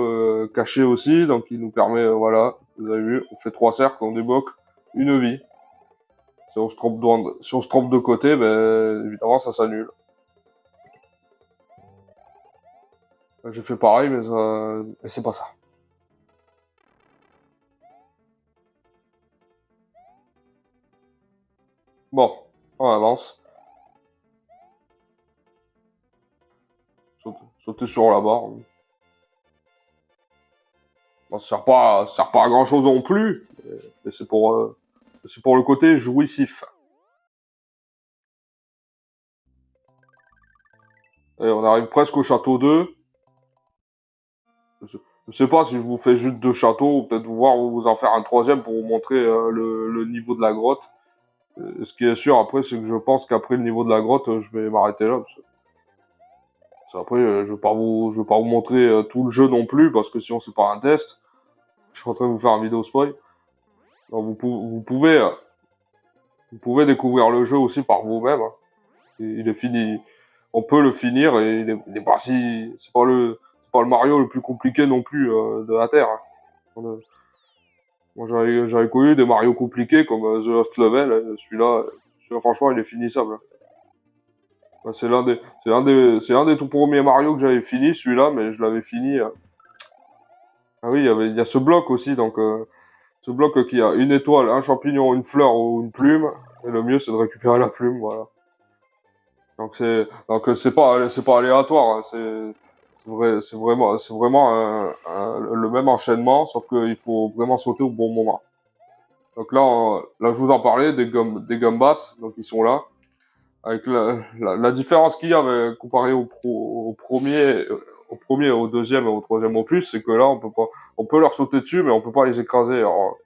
cachée aussi, donc qui nous permet, voilà, vous avez vu, on fait 3 cercles, on débloque une vie. Si on se trompe de côté, ben évidemment ça s'annule. J'ai fait pareil, mais c'est pas ça. Bon, on avance. Sauter sur la barre. Bon, ça sert pas à grand chose non plus, mais c'est pour le côté jouissif. Et on arrive presque au château 2. Je sais pas si je vous fais juste 2 châteaux, ou peut-être vous en faire un troisième pour vous montrer le niveau de la grotte. Ce qui est sûr après, c'est que je pense qu'après le niveau de la grotte, je vais m'arrêter là. Après, je vais pas vous montrer tout le jeu non plus, parce que sinon c'est pas un test. Je suis en train de vous faire un vidéo spoil. Donc vous pouvez découvrir le jeu aussi par vous-même, hein. Il est fini. On peut le finir et il est pas si, c'est pas le Mario le plus compliqué non plus de la Terre, hein. Moi, j'avais connu des Mario compliqués comme The Lost Level. Celui-là, franchement, il est finissable, hein. Ouais, c'est l'un des tout premiers Mario que j'avais fini, celui-là, mais je l'avais fini. Ah oui, il y a ce bloc aussi, donc ce bloc qui a une étoile, un champignon, une fleur ou une plume. Et le mieux, c'est de récupérer la plume, voilà. C'est pas aléatoire, hein, c'est vraiment le même enchaînement, sauf qu'il faut vraiment sauter au bon moment. Donc là, je vous en parlais des Gumbass, donc ils sont là. Avec la différence qu'il y a comparé au premier, au deuxième et au troisième au plus, c'est que là, on peut leur sauter dessus, mais on peut pas les écraser. Alors,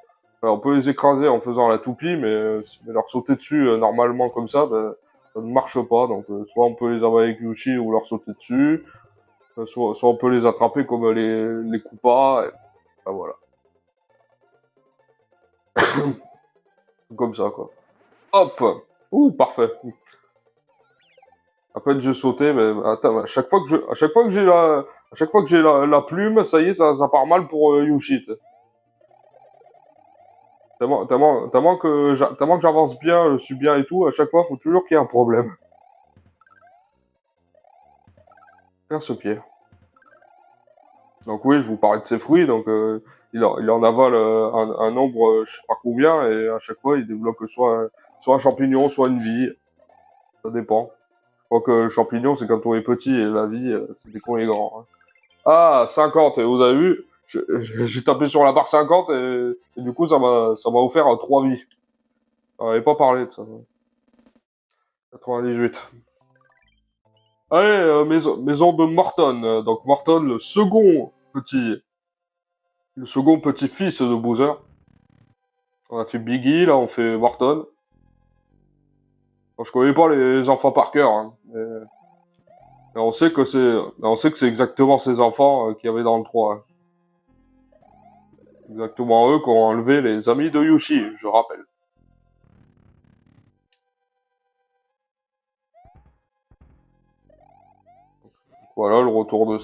on peut les écraser en faisant la toupie, mais leur sauter dessus normalement comme ça ne marche pas. Donc, soit on peut les avoir avec Yoshi ou leur sauter dessus, soit on peut les attraper comme les Koopas. Enfin, voilà. Comme ça, quoi. Hop! Ouh, parfait. À peine j'ai sauté, mais attends, à chaque fois que j'ai la plume, ça y est, ça part mal pour Yoshi. Tellement que j'avance bien, je suis bien et tout, à chaque fois, faut toujours qu'il y ait un problème. Ce pied. Donc oui, je vous parlais de ses fruits, donc il en avale un nombre, je sais pas combien, et à chaque fois, il débloque soit un champignon, soit une vie. Ça dépend. Je crois que le champignon, c'est quand on est petit, et la vie, c'est dès qu'on est grand, hein. Ah, 50, et vous avez vu, j'ai tapé sur la barre 50, et du coup, ça m'a offert 3 vies. On n'avait pas parlé de ça. 98. Allez, maison de Morton. Donc Morton, le second petit-fils de Bowser. On a fait Biggie, là on fait Morton. Bon, je connais pas les enfants par cœur, hein, mais on sait que c'est exactement ces enfants qu'il y avait dans le 3, hein. Exactement eux qui ont enlevé les amis de Yoshi, je rappelle. Voilà, le retour de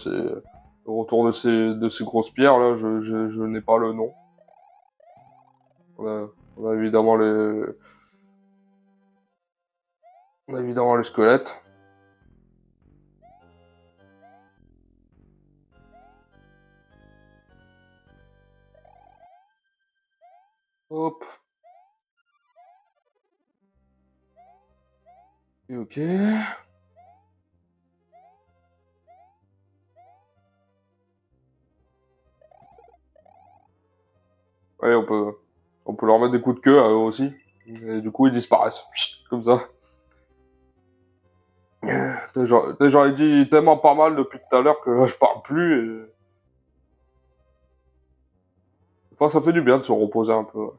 ces grosses pierres là, je n'ai pas le nom. On a évidemment On a évidemment le squelette. Hop. Et ok. Ouais, on peut leur mettre des coups de queue à eux aussi. Et du coup, ils disparaissent. Comme ça. J'en ai dit tellement pas mal depuis tout à l'heure que là, je parle plus. Et... Enfin, ça fait du bien de se reposer un peu.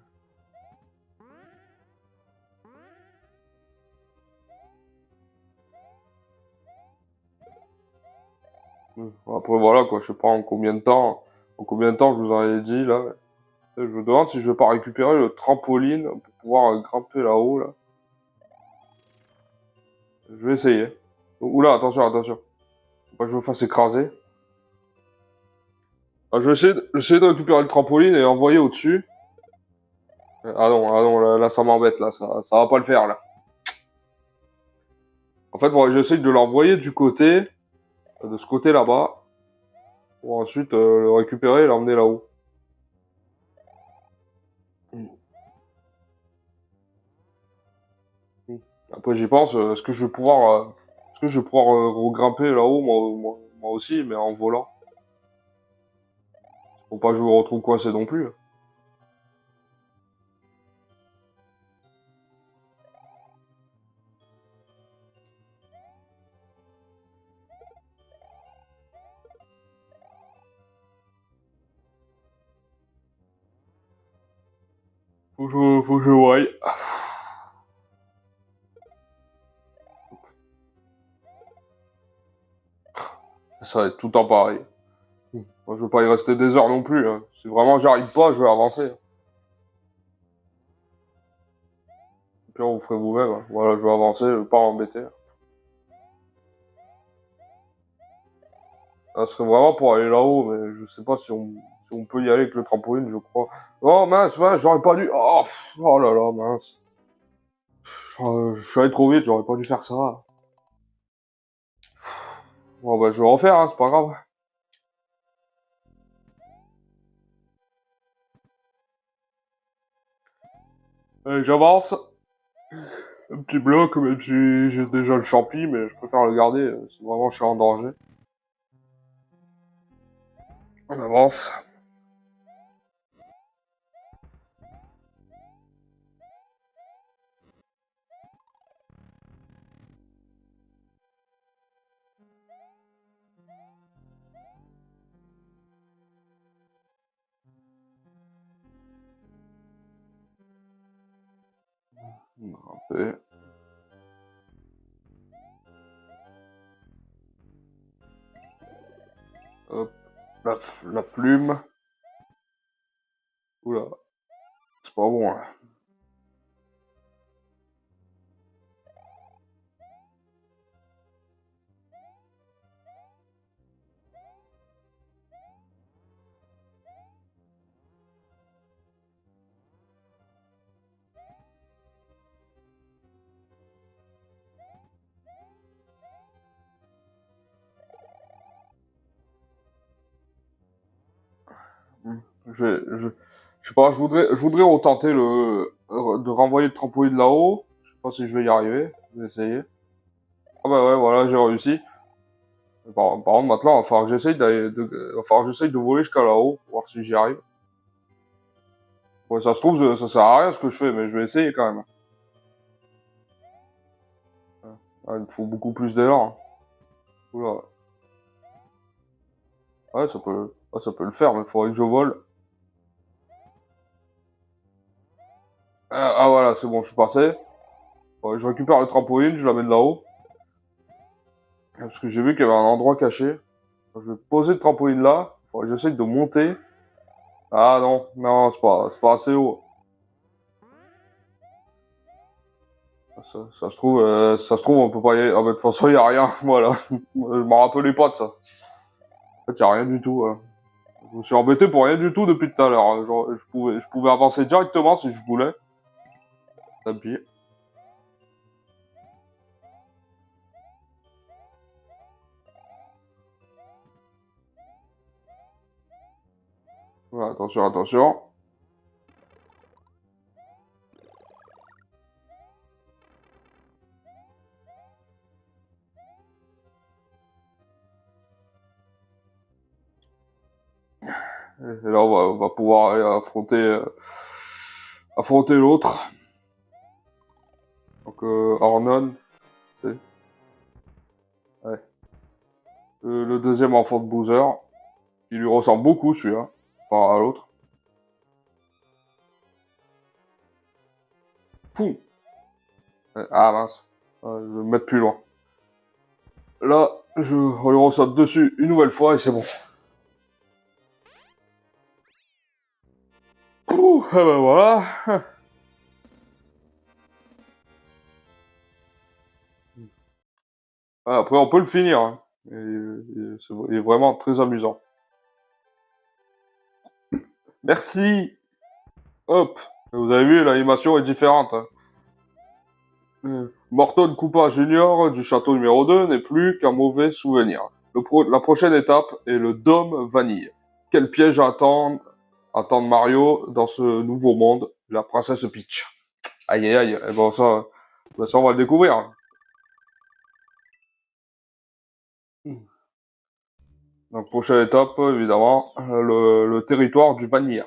Après, voilà, quoi. Je sais pas en combien de temps. En combien de temps je vous en ai dit, là. Je me demande si je vais pas récupérer le trampoline pour pouvoir grimper là-haut, là. Je vais essayer. Oula, attention, attention. Faut pas que je me fasse écraser. Ah, je vais essayer de récupérer le trampoline et envoyer au-dessus. Ah non, là ça m'embête, là. Ça va pas le faire, là. En fait, faudrait que j'essaye de l'envoyer du côté, de ce côté là-bas, pour ensuite le récupérer et l'emmener là-haut. Après, j'y pense, est-ce que je vais pouvoir regrimper là-haut, moi aussi, mais en volant? Faut pas que je me retrouve coincé non plus. Faut que je voie. Ça va être tout le temps pareil. Moi, je veux pas y rester des heures non plus. Hein. Si vraiment j'arrive pas, je vais avancer. Puis vous ferez vous-même. Hein. Voilà, je vais avancer, je vais pas m'embêter. Ça serait vraiment pour aller là-haut, mais je sais pas si on peut y aller avec le trampoline, je crois. Oh mince, j'aurais pas dû. Oh, oh là là, mince. Je suis allé trop vite, j'aurais pas dû faire ça. Bon bah je vais refaire, hein, c'est pas grave. Allez, j'avance. Un petit bloc, même si j'ai déjà le champi, mais je préfère le garder si vraiment je suis en danger. On avance. Grimper. Hop, la plume. Oula, c'est pas bon. Hein. Je sais pas, je voudrais retenter de renvoyer le trampoline là-haut. Je sais pas si je vais y arriver. Je vais essayer. Ah bah ouais, voilà, j'ai réussi. Par contre, maintenant, il va falloir que il va falloir que j'essaye de voler jusqu'à là-haut, pour voir si j'y arrive. Ouais, ça se trouve, ça sert à rien ce que je fais, mais je vais essayer quand même. Ah, il me faut beaucoup plus d'élan. Hein. Oula. Ouais, ça peut le faire, mais il faudrait que je vole. Voilà, c'est bon, je suis passé. Ouais, je récupère le trampoline, je l'amène là-haut. Parce que j'ai vu qu'il y avait un endroit caché. Je vais poser le trampoline là. Il faudrait que j'essaye de monter. Ah non, non, c'est pas assez haut. Ça se trouve, on peut pas y aller. Ah bah, de toute façon, il y a rien. Voilà. Je m'en rappelais pas de ça. En fait, il y a rien du tout. Je me suis embêté pour rien du tout depuis tout à l'heure. Hein. Genre, je pouvais avancer directement si je voulais. Tant pis. Voilà, attention, attention. Et là, on va pouvoir aller affronter l'autre. Donc, Arnon, c'est ouais. Le deuxième enfant de Bowser. Il lui ressemble beaucoup, celui-là, par rapport à l'autre. Poum! Ah mince. Je vais me mettre plus loin. Là, je lui ressaute dessus une nouvelle fois et c'est bon. Ouh, ah ben voilà. Ah, après, on peut le finir. Hein. Il est vraiment très amusant. Merci. Hop. Vous avez vu, l'animation est différente. Hein. Morton Koopa Junior du château numéro 2 n'est plus qu'un mauvais souvenir. La prochaine étape est le Dôme Vanille. Quel piège attend Mario dans ce nouveau monde, la princesse Peach. Aïe aïe aïe, et bon ça on va le découvrir. Donc prochaine étape, évidemment, le territoire du Vanille.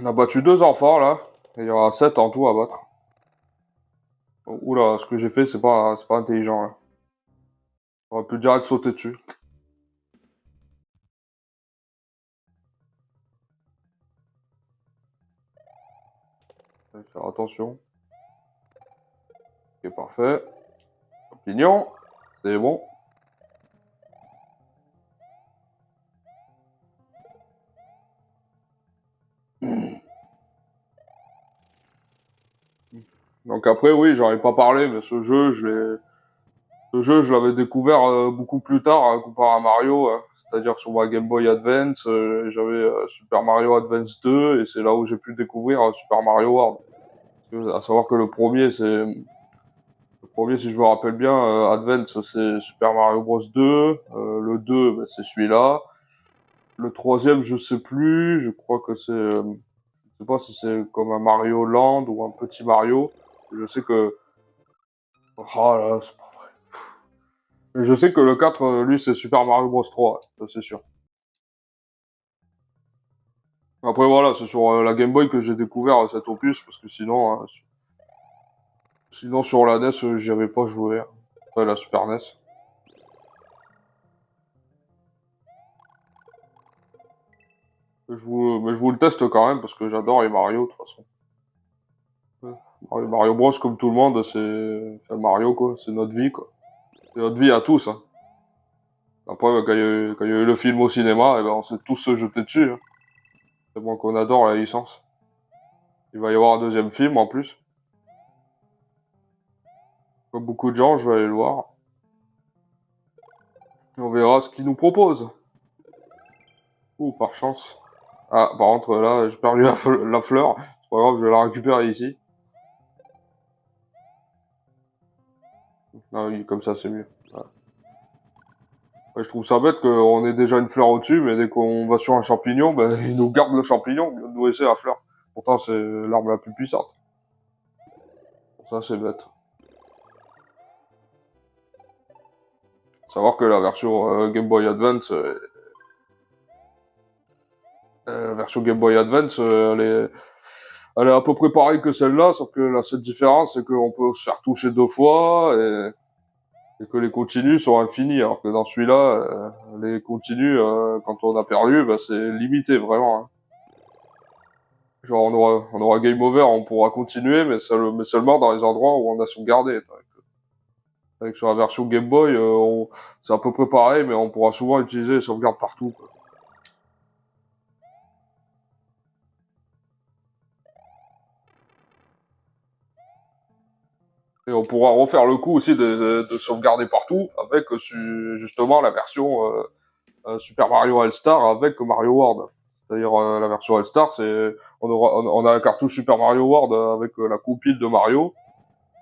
On a battu 2 enfants là, et il y aura 7 en tout à battre. Oula, ce que j'ai fait c'est pas intelligent là. On aurait pu direct sauter dessus. Je vais faire attention. Ok, parfait. Champignon, c'est bon. Donc après, oui, j'en ai pas parlé, mais ce jeu, je l'avais découvert beaucoup plus tard, comparé à Mario, c'est-à-dire sur ma Game Boy Advance, j'avais Super Mario Advance 2, et c'est là où j'ai pu découvrir Super Mario World. À savoir que le premier, si je me rappelle bien, Advance, c'est Super Mario Bros 2, le 2, ben, c'est celui-là. Le troisième, je sais plus, je crois que je sais pas si c'est comme un Mario Land ou un petit Mario. Je sais que, oh là, c'est pas vrai. Je sais que le 4, lui, c'est Super Mario Bros 3, ça, c'est sûr. Après, voilà, c'est sur la Game Boy que j'ai découvert cet opus, parce que sinon, sinon sur la NES, j'y avais pas joué. Hein. Enfin, la Super NES. Mais je vous le teste quand même, parce que j'adore les Mario, de toute façon. Mario Bros, comme tout le monde, c'est... Enfin, Mario, quoi, c'est notre vie, quoi. C'est notre vie à tous, hein. Après, quand il y a eu le film au cinéma, eh ben, on s'est tous se jeter dessus, hein. C'est bon qu'on adore la licence. Il va y avoir un deuxième film, en plus. Comme beaucoup de gens, je vais aller le voir. Et on verra ce qu'il nous propose. Ouh, par chance. Ah, par contre, là, j'ai perdu la fleur. C'est pas grave, je vais la récupérer ici. Ah oui, comme ça, c'est mieux. Voilà. Ouais, je trouve ça bête qu'on ait déjà une fleur au-dessus, mais dès qu'on va sur un champignon, ben, il nous garde le champignon, il nous laisser la fleur. Pourtant, c'est l'arme la plus puissante. Ça, c'est bête. Savoir que la version Game Boy Advance, version Game Boy Advance, elle est à peu près pareille que celle-là, sauf que la seule différence, c'est qu'on peut se faire toucher 2 fois, et que les continues sont infinis, alors que dans celui-là, les continues, quand on a perdu, bah, c'est limité, vraiment. Hein. Genre, on aura game over, on pourra continuer, mais seulement dans les endroits où on a sauvegardé. Avec sur la version Game Boy, c'est à peu près pareil, mais on pourra souvent utiliser les sauvegardes partout, quoi. Et on pourra refaire le coup aussi de sauvegarder partout avec justement la version Super Mario All-Star avec Mario World. C'est-à-dire la version All-Star, on a la cartouche Super Mario World avec la compile de Mario.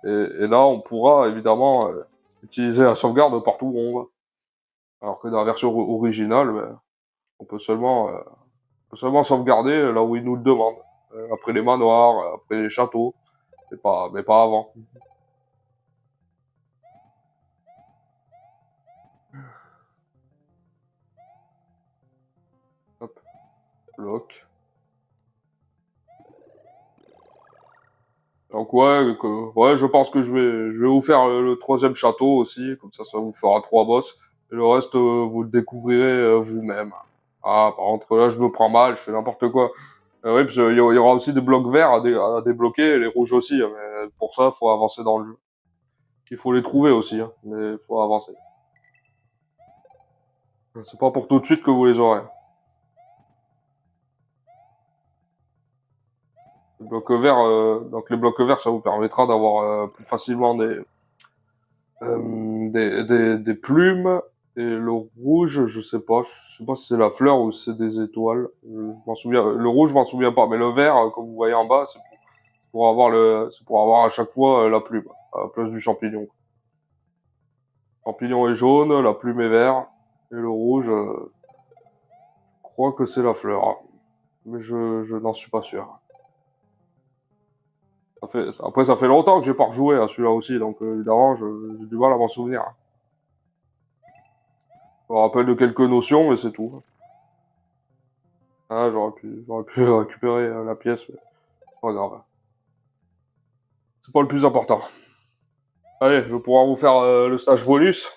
Et là, on pourra évidemment utiliser la sauvegarde partout où on va. Alors que dans la version originale, ben, On peut seulement sauvegarder là où il nous le demande. Après les manoirs, après les châteaux, mais pas avant. Hop, bloc. Donc ouais, je pense que je vais vous faire le troisième château aussi, comme ça vous fera 3 boss. Et le reste, vous le découvrirez vous-même. Ah, par contre, là, je me prends mal, je fais n'importe quoi. Oui, parce qu'il y aura aussi des blocs verts à débloquer, et les rouges aussi, hein, mais pour ça, il faut avancer dans le jeu. Il faut les trouver aussi, hein, mais il faut avancer. C'est pas pour tout de suite que vous les aurez. Donc les blocs verts, ça vous permettra d'avoir plus facilement des plumes. Et le rouge, je sais pas si c'est la fleur ou si c'est des étoiles. Je m'en souviens. Le rouge, je m'en souviens pas, mais le vert, comme vous voyez en bas, c'est pour avoir à chaque fois la plume à la place du champignon. Le champignon est jaune, la plume est vert, et le rouge, je crois que c'est la fleur, mais je n'en suis pas sûr. Après, ça fait longtemps que j'ai pas rejoué à celui-là aussi, donc évidemment, j'ai du mal à m'en souvenir. Je me rappelle de quelques notions, mais c'est tout. Ah, j'aurais pu récupérer la pièce, mais c'est pas grave. C'est pas le plus important. Allez, je vais pouvoir vous faire le stage bonus.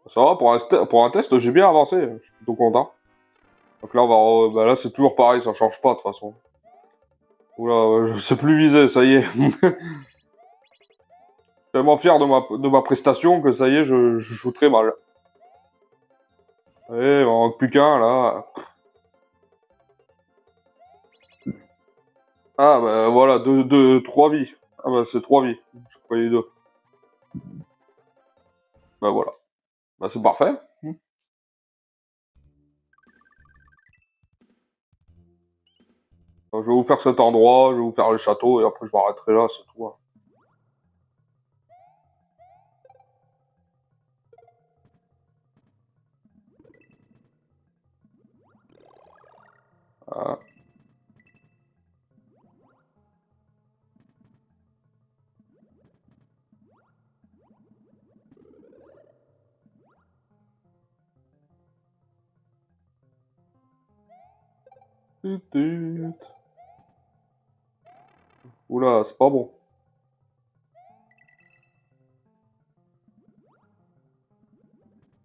Ça va, pour un test, j'ai bien avancé, je suis plutôt content. Donc là, là c'est toujours pareil, ça change pas de toute façon. Oula, je sais plus viser, ça y est. Tellement fier de ma prestation que ça y est, je joue très mal. Allez, il en manque plus qu'un là. Ah bah voilà, 3 vies. Ah bah c'est 3 vies. Je croyais 2. Bah voilà. Bah c'est parfait. Je vais vous faire cet endroit, je vais vous faire le château et après je m'arrêterai là, c'est tout, hein. Ah. Tut, tut. Oula, c'est pas bon.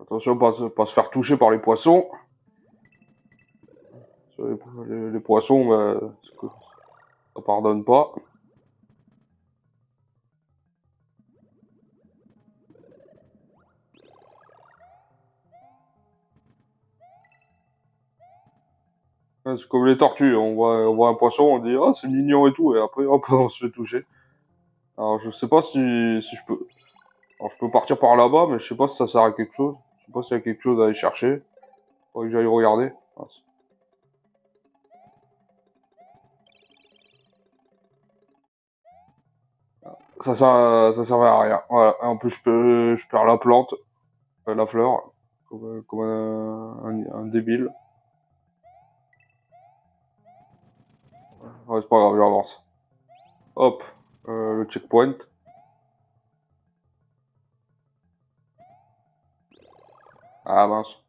Attention, pas se faire toucher par les poissons. Les poissons, ça pardonne pas. Ouais, c'est comme les tortues, on voit un poisson, on dit «Ah, c'est mignon et tout», et après, hop, on se fait toucher. Alors, je sais pas si je peux... Alors, je peux partir par là-bas, mais je sais pas si ça sert à quelque chose. Je sais pas s'il y a quelque chose à aller chercher. Faudrait que j'aille regarder. Ah, ça servait à rien. Voilà. En plus, je perds la plante, la fleur, comme un débile. Ouais, c'est pas grave, j'avance. Hop, le checkpoint. Ah mince.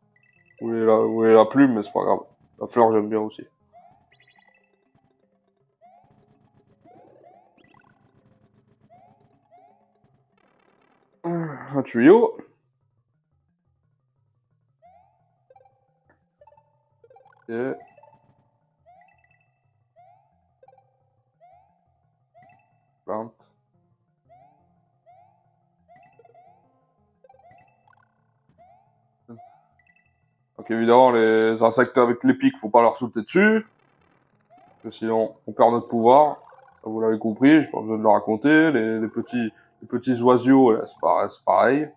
Où est la plume, mais c'est pas grave. La fleur, j'aime bien aussi. Un tuyau. Et... plante. Donc évidemment, les insectes avec les pics, faut pas leur sauter dessus. Parce que sinon, on perd notre pouvoir. Ça, vous l'avez compris, j'ai pas besoin de le raconter. Les petits oiseaux, là, c'est pareil.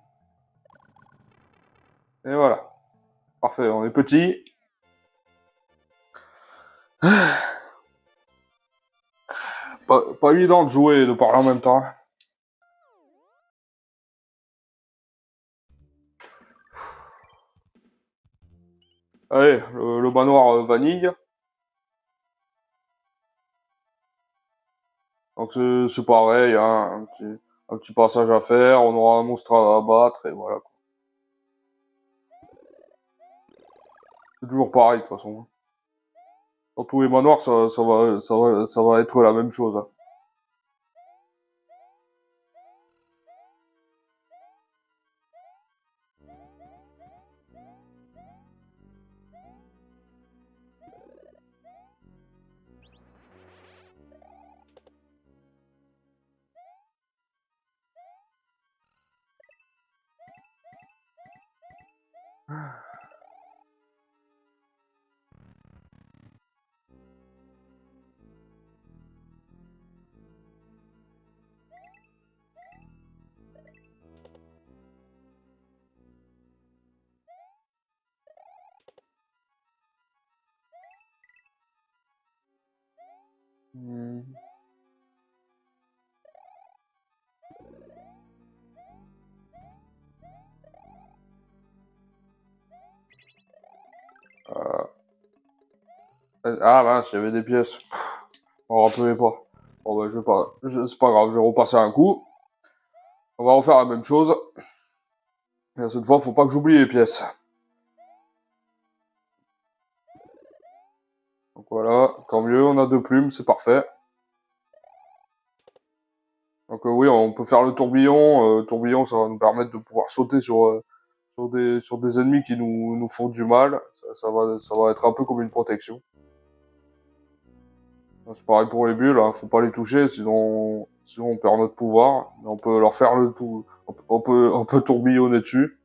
Et voilà. Parfait, on est petit. Pas évident de jouer et de parler en même temps. Allez, le manoir vanille. Donc c'est pareil, hein, un petit passage à faire, on aura un monstre à abattre, et voilà. C'est toujours pareil, de toute façon. Dans tous les manoirs, ça va être la même chose, hein. Hmm. Ah mince, il y avait des pièces. On me rappelait pas. Bon bah je vais pas. C'est pas grave, je vais repasser un coup. On va refaire la même chose. Et cette fois, faut pas que j'oublie les pièces. Donc voilà, tant mieux, on a 2 plumes, c'est parfait. Donc oui, on peut faire le tourbillon. Tourbillon, ça va nous permettre de pouvoir sauter sur des ennemis qui nous font du mal. Ça va être un peu comme une protection. C'est pareil pour les bulles, hein, faut pas les toucher, sinon on perd notre pouvoir. Mais on peut leur faire le tout, on peut tourbillonner dessus.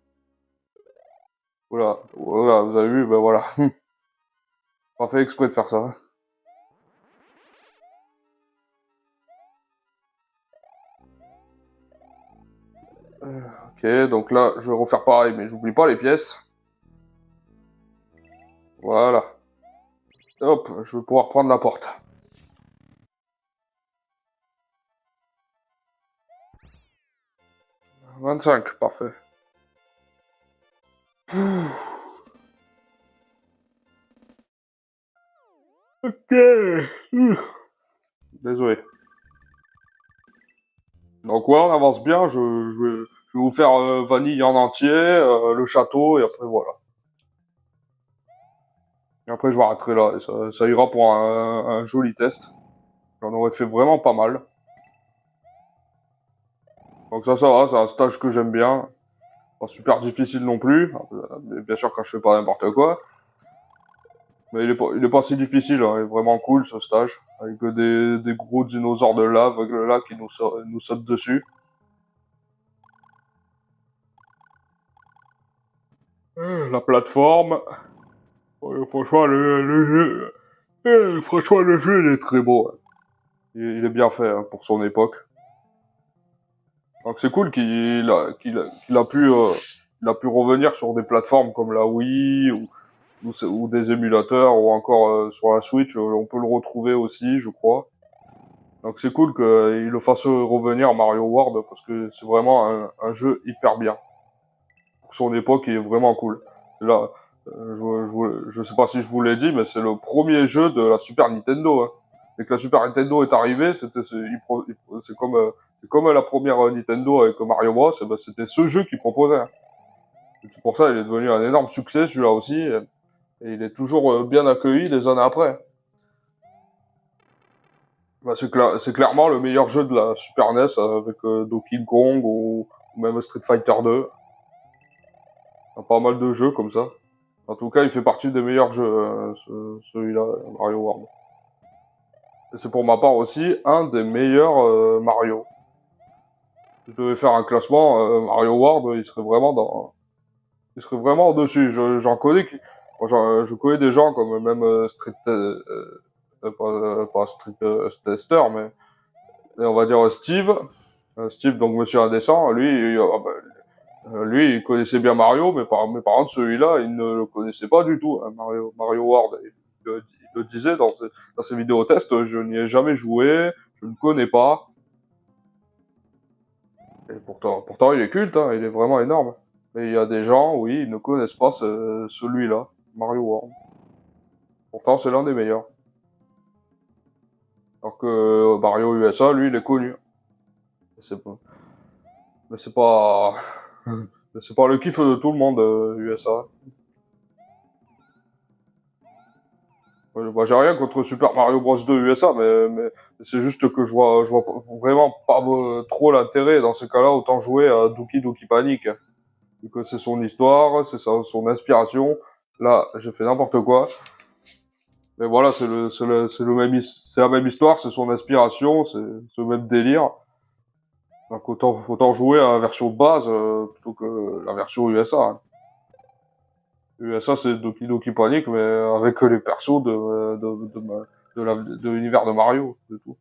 Voilà, voilà, vous avez vu, ben voilà. Pas fait exprès de faire ça. Ok, donc là, je vais refaire pareil, mais j'oublie pas les pièces. Voilà. Hop, je vais pouvoir prendre la porte. 25, parfait. Ok. Désolé. Donc ouais, on avance bien, je vais vous faire vanille en entier, le château, et après voilà. Et après je m'arrêterai là, et ça ira pour un joli test. J'en aurais fait vraiment pas mal. Donc ça va, c'est un stage que j'aime bien. Pas super difficile non plus, mais bien sûr quand je fais pas n'importe quoi. Mais il est pas si difficile, hein, il est vraiment cool ce stage. Avec des gros dinosaures de lave là qui nous sautent dessus. La plateforme. Ouais, franchement, le jeu. Franchement, le jeu, il est très beau, hein. Il est bien fait, hein, pour son époque. Donc c'est cool qu'il a pu revenir sur des plateformes comme la Wii ou des émulateurs ou encore sur la Switch, on peut le retrouver aussi, je crois. Donc c'est cool qu'il le fasse revenir Mario World parce que c'est vraiment un jeu hyper bien. Pour son époque, il est vraiment cool. C'est là, je sais pas si je vous l'ai dit, mais c'est le premier jeu de la Super Nintendo, hein. Dès que la Super Nintendo est arrivée, c'est comme la première Nintendo avec Mario Bros. Et ben c'était ce jeu qu'il proposait, hein. C'est pour ça il est devenu un énorme succès celui-là aussi, et il est toujours bien accueilli des années après. Bah, c'est clairement le meilleur jeu de la Super NES avec Donkey Kong ou même Street Fighter 2. Il y a pas mal de jeux comme ça. En tout cas, il fait partie des meilleurs jeux, celui-là, Mario World. Et c'est pour ma part aussi un des meilleurs Mario. Si je devais faire un classement, Mario World, il serait vraiment au-dessus. J'en connais je connais des gens comme même pas Street Tester, mais on va dire Steve. Steve, donc Monsieur Indécent, lui, il connaissait bien Mario, mais par contre, celui-là, il ne le connaissait pas du tout, hein, Mario World. Il le disait dans ses vidéos tests, je n'y ai jamais joué, je ne connais pas. Et pourtant, il est culte, hein, il est vraiment énorme. Mais il y a des gens, oui, ils ne connaissent pas celui-là. Mario World. Pourtant, c'est l'un des meilleurs. Alors que Mario USA, lui, il est connu. C'est pas... Mais c'est pas... c'est pas le kiff de tout le monde, USA. Bah, j'ai rien contre Super Mario Bros 2 USA, mais c'est juste que je vois vraiment pas trop l'intérêt. Dans ce cas-là, autant jouer à Doki Doki Panic. Vu que c'est son histoire, c'est son inspiration. Là, j'ai fait n'importe quoi. Mais voilà, c'est la même histoire, c'est son inspiration, c'est le même délire. Donc autant jouer à la version de base plutôt que la version USA. Hein. USA, c'est Doki Doki Panic, mais avec les persos de l'univers de Mario, c'est tout.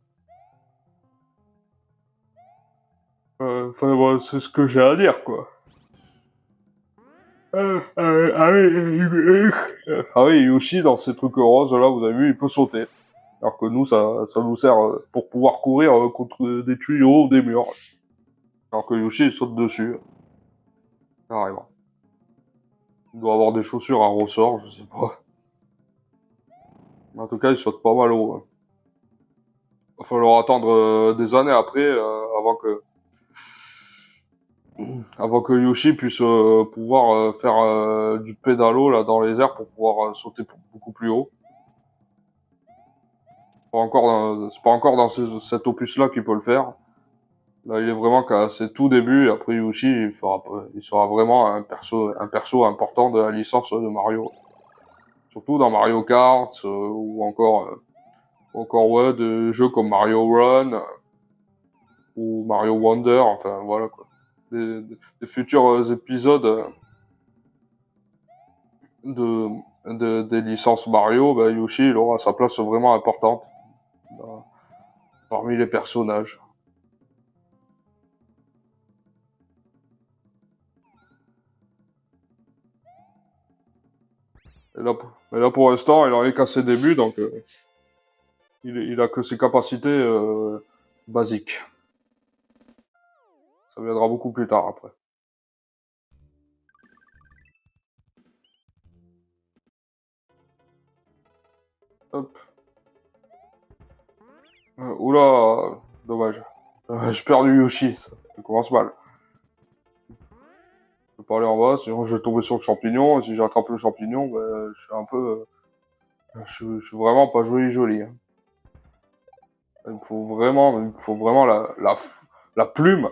Enfin, voilà, c'est ce que j'ai à dire, quoi. Ah oui, Yoshi, dans ces trucs roses, là, vous avez vu, il peut sauter. Alors que nous, ça nous sert pour pouvoir courir contre des tuyaux ou des murs. Alors que Yoshi, il saute dessus. Carrément. Il doit avoir des chaussures à ressort, je sais pas. Mais en tout cas, il saute pas mal haut. Hein. Il va falloir attendre des années après avant que Yoshi puisse pouvoir faire du pédalo là dans les airs pour pouvoir sauter beaucoup plus haut. C'est pas encore dans cet opus-là qu'il peut le faire. Là, il est vraiment qu'à ses tout débuts. Après Yoshi, il sera vraiment un perso important de la licence de Mario. Surtout dans Mario Kart ou encore ouais, de jeux comme Mario Run ou Mario Wonder. Enfin voilà quoi. Des futurs épisodes de, des licences Mario, bah, Yoshi il aura sa place vraiment importante parmi les personnages. Et là pour l'instant, il en est qu'à ses débuts, donc il a que ses capacités basiques. Ça viendra beaucoup plus tard après. Hop. Oula, dommage. J'ai perdu Yoshi, ça commence mal. Je peux pas aller en bas, sinon je vais tomber sur le champignon, et si j'attrape le champignon, ben, je suis un peu... je suis vraiment pas joli. Hein. Il me faut vraiment la plume.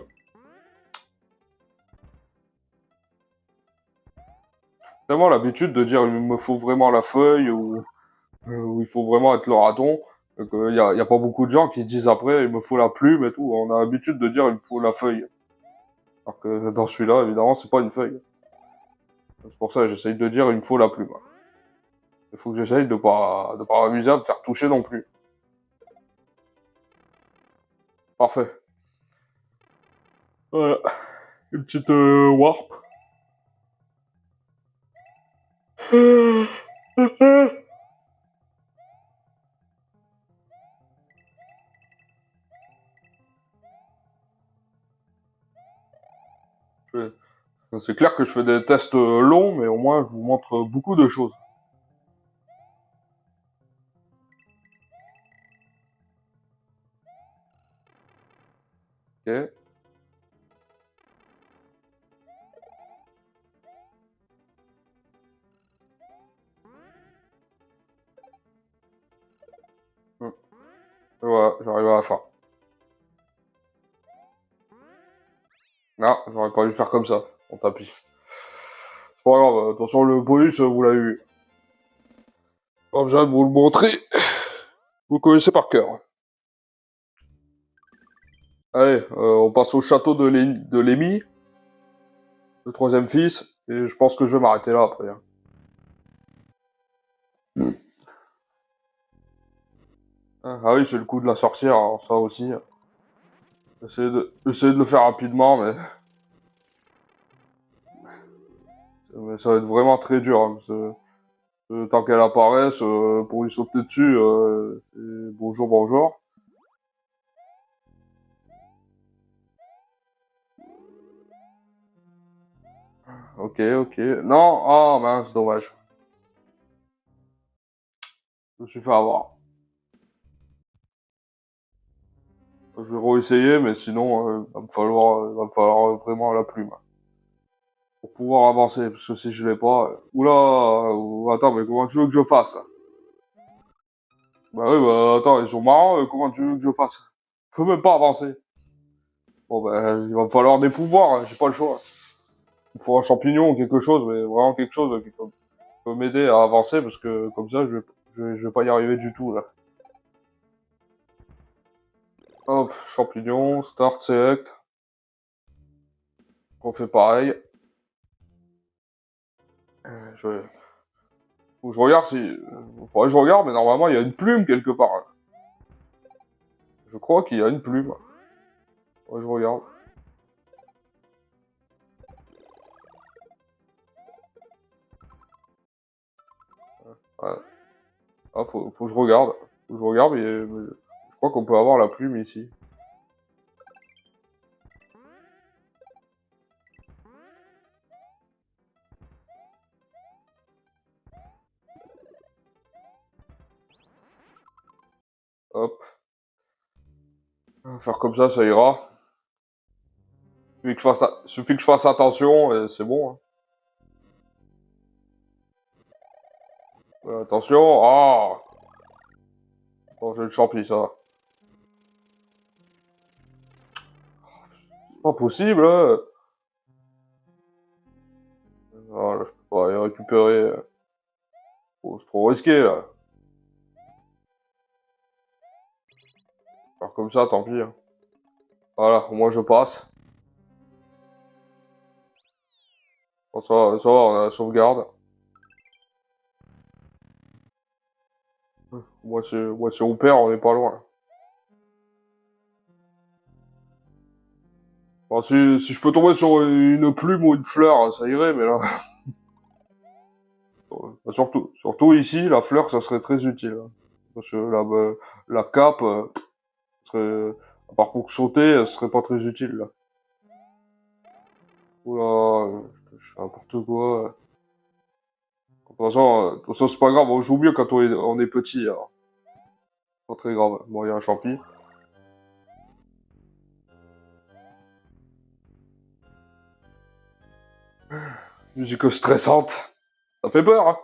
Tellement l'habitude de dire il me faut vraiment la feuille ou il faut vraiment être le raton. Il y a pas beaucoup de gens qui disent après il me faut la plume et tout. On a l'habitude de dire il me faut la feuille. Alors que dans celui-là, évidemment, c'est pas une feuille. C'est pour ça que j'essaye de dire il me faut la plume. Il faut que j'essaye de pas m'amuser à me faire toucher non plus. Parfait. Voilà. Une petite warp. C'est clair que je fais des tests longs, mais au moins je vous montre beaucoup de choses. Ok. Voilà, j'arrive à la fin. Ah, j'aurais pas dû faire comme ça, mon tapis. C'est pas grave, attention, le bonus, vous l'avez eu. Pas besoin de vous le montrer, vous le connaissez par cœur. Allez, on passe au château de Lémi, le troisième fils, et je pense que je vais m'arrêter là après. Hein. Ah oui, c'est le coup de la sorcière, alors ça aussi. Essayez de le faire rapidement, mais ça va être vraiment très dur. Hein, tant qu'elle apparaisse, pour lui sauter dessus, c'est bonjour, bonjour. Ok, ok. Non, oh mince, dommage. Je me suis fait avoir. Je vais réessayer, mais sinon, va me falloir vraiment la plume. Pour pouvoir avancer, parce que si je l'ai pas... Oula, attends, mais comment tu veux que je fasse? Bah oui, bah attends, ils sont marrants, comment tu veux que je fasse? Je peux même pas avancer. Bon, bah, il va me falloir des pouvoirs, hein, j'ai pas le choix. Il faut un champignon ou quelque chose, mais vraiment quelque chose qui peut m'aider à avancer, parce que comme ça, je vais pas y arriver du tout, là. Hop, champignon, start, select. On fait pareil. Je... Faut que je regarde si... Faudrait que je regarde, mais normalement, il y a une plume quelque part. Hein. Je crois qu'il y a une plume. Ouais, je regarde. Ouais. Ah, faut que je regarde. Faut que je regarde, mais je crois qu'on peut avoir la plume ici. Hop. Faire comme ça ira. Suffit que je fasse attention, et c'est bon. Hein. Attention, ah! Bon, j'ai le champi, ça. C'est pas possible, hein. Ah, là, je peux pas y récupérer. Oh, c'est trop risqué, là. Faire comme ça, tant pis. Hein. Voilà, au moins je passe. Bon, ça va, on a la sauvegarde. Moi, si on perd, on est pas loin. Bon, si je peux tomber sur une plume ou une fleur, ça irait, mais là... surtout ici, la fleur, ça serait très utile. Hein. Parce que la cape, serait... À part pour sauter, ce serait pas très utile, là. Oula, je fais n'importe quoi. De toute façon, c'est pas grave, on joue mieux quand on est petit, alors. Pas très grave. Bon, il y a un champi. Musique stressante. Ça fait peur, hein.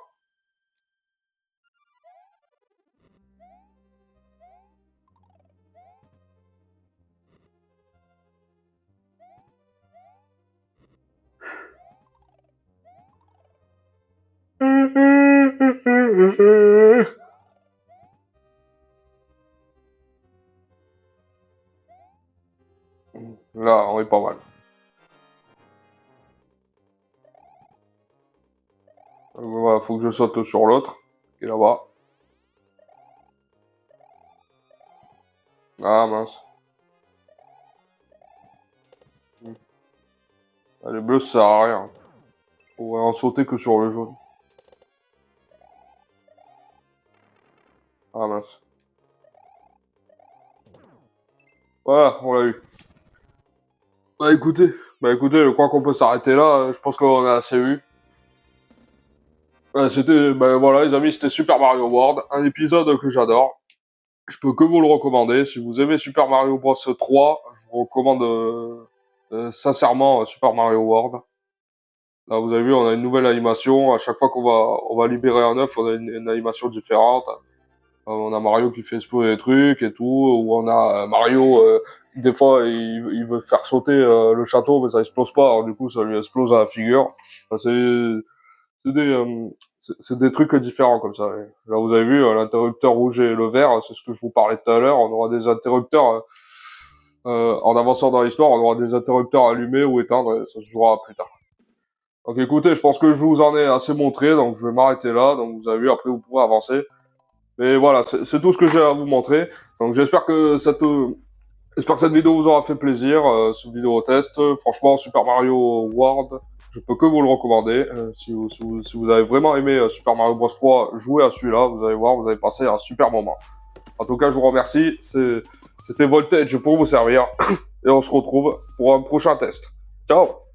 Là, on est pas mal. Voilà, faut que je saute sur l'autre, qui est là-bas. Ah, mince. Ah, les bleus, ça sert à rien. Faut en sauter que sur le jaune. Ah, mince. Voilà, on l'a eu. Bah écoutez, je crois qu'on peut s'arrêter là. Je pense qu'on a assez vu. Voilà, les amis, c'était Super Mario World, un épisode que j'adore. Je peux que vous le recommander. Si vous aimez Super Mario Bros 3, je vous recommande sincèrement Super Mario World. Là, vous avez vu, on a une nouvelle animation. À chaque fois on va libérer un œuf, on a une animation différente. On a Mario qui fait exploser des trucs et tout, ou on a Mario, des fois, il veut faire sauter le château, mais ça explose pas, alors du coup, ça lui explose à la figure. Enfin, c'est des, c'est des trucs différents comme ça. Là, vous avez vu, l'interrupteur rouge et le vert, c'est ce que je vous parlais tout à l'heure. On aura des interrupteurs, en avançant dans l'histoire, on aura des interrupteurs allumés ou éteindre, et ça se jouera plus tard. Donc écoutez, je pense que je vous en ai assez montré, donc je vais m'arrêter là. Donc vous avez vu, après vous pourrez avancer. Mais voilà, c'est tout ce que j'ai à vous montrer. Donc j'espère que cette vidéo vous aura fait plaisir, ce vidéo test. Franchement, Super Mario World, je peux que vous le recommander. Si vous avez vraiment aimé Super Mario Bros 3, jouez à celui-là, vous allez voir, vous allez passer un super moment. En tout cas, je vous remercie. C'était Voltage pour vous servir. Et on se retrouve pour un prochain test. Ciao!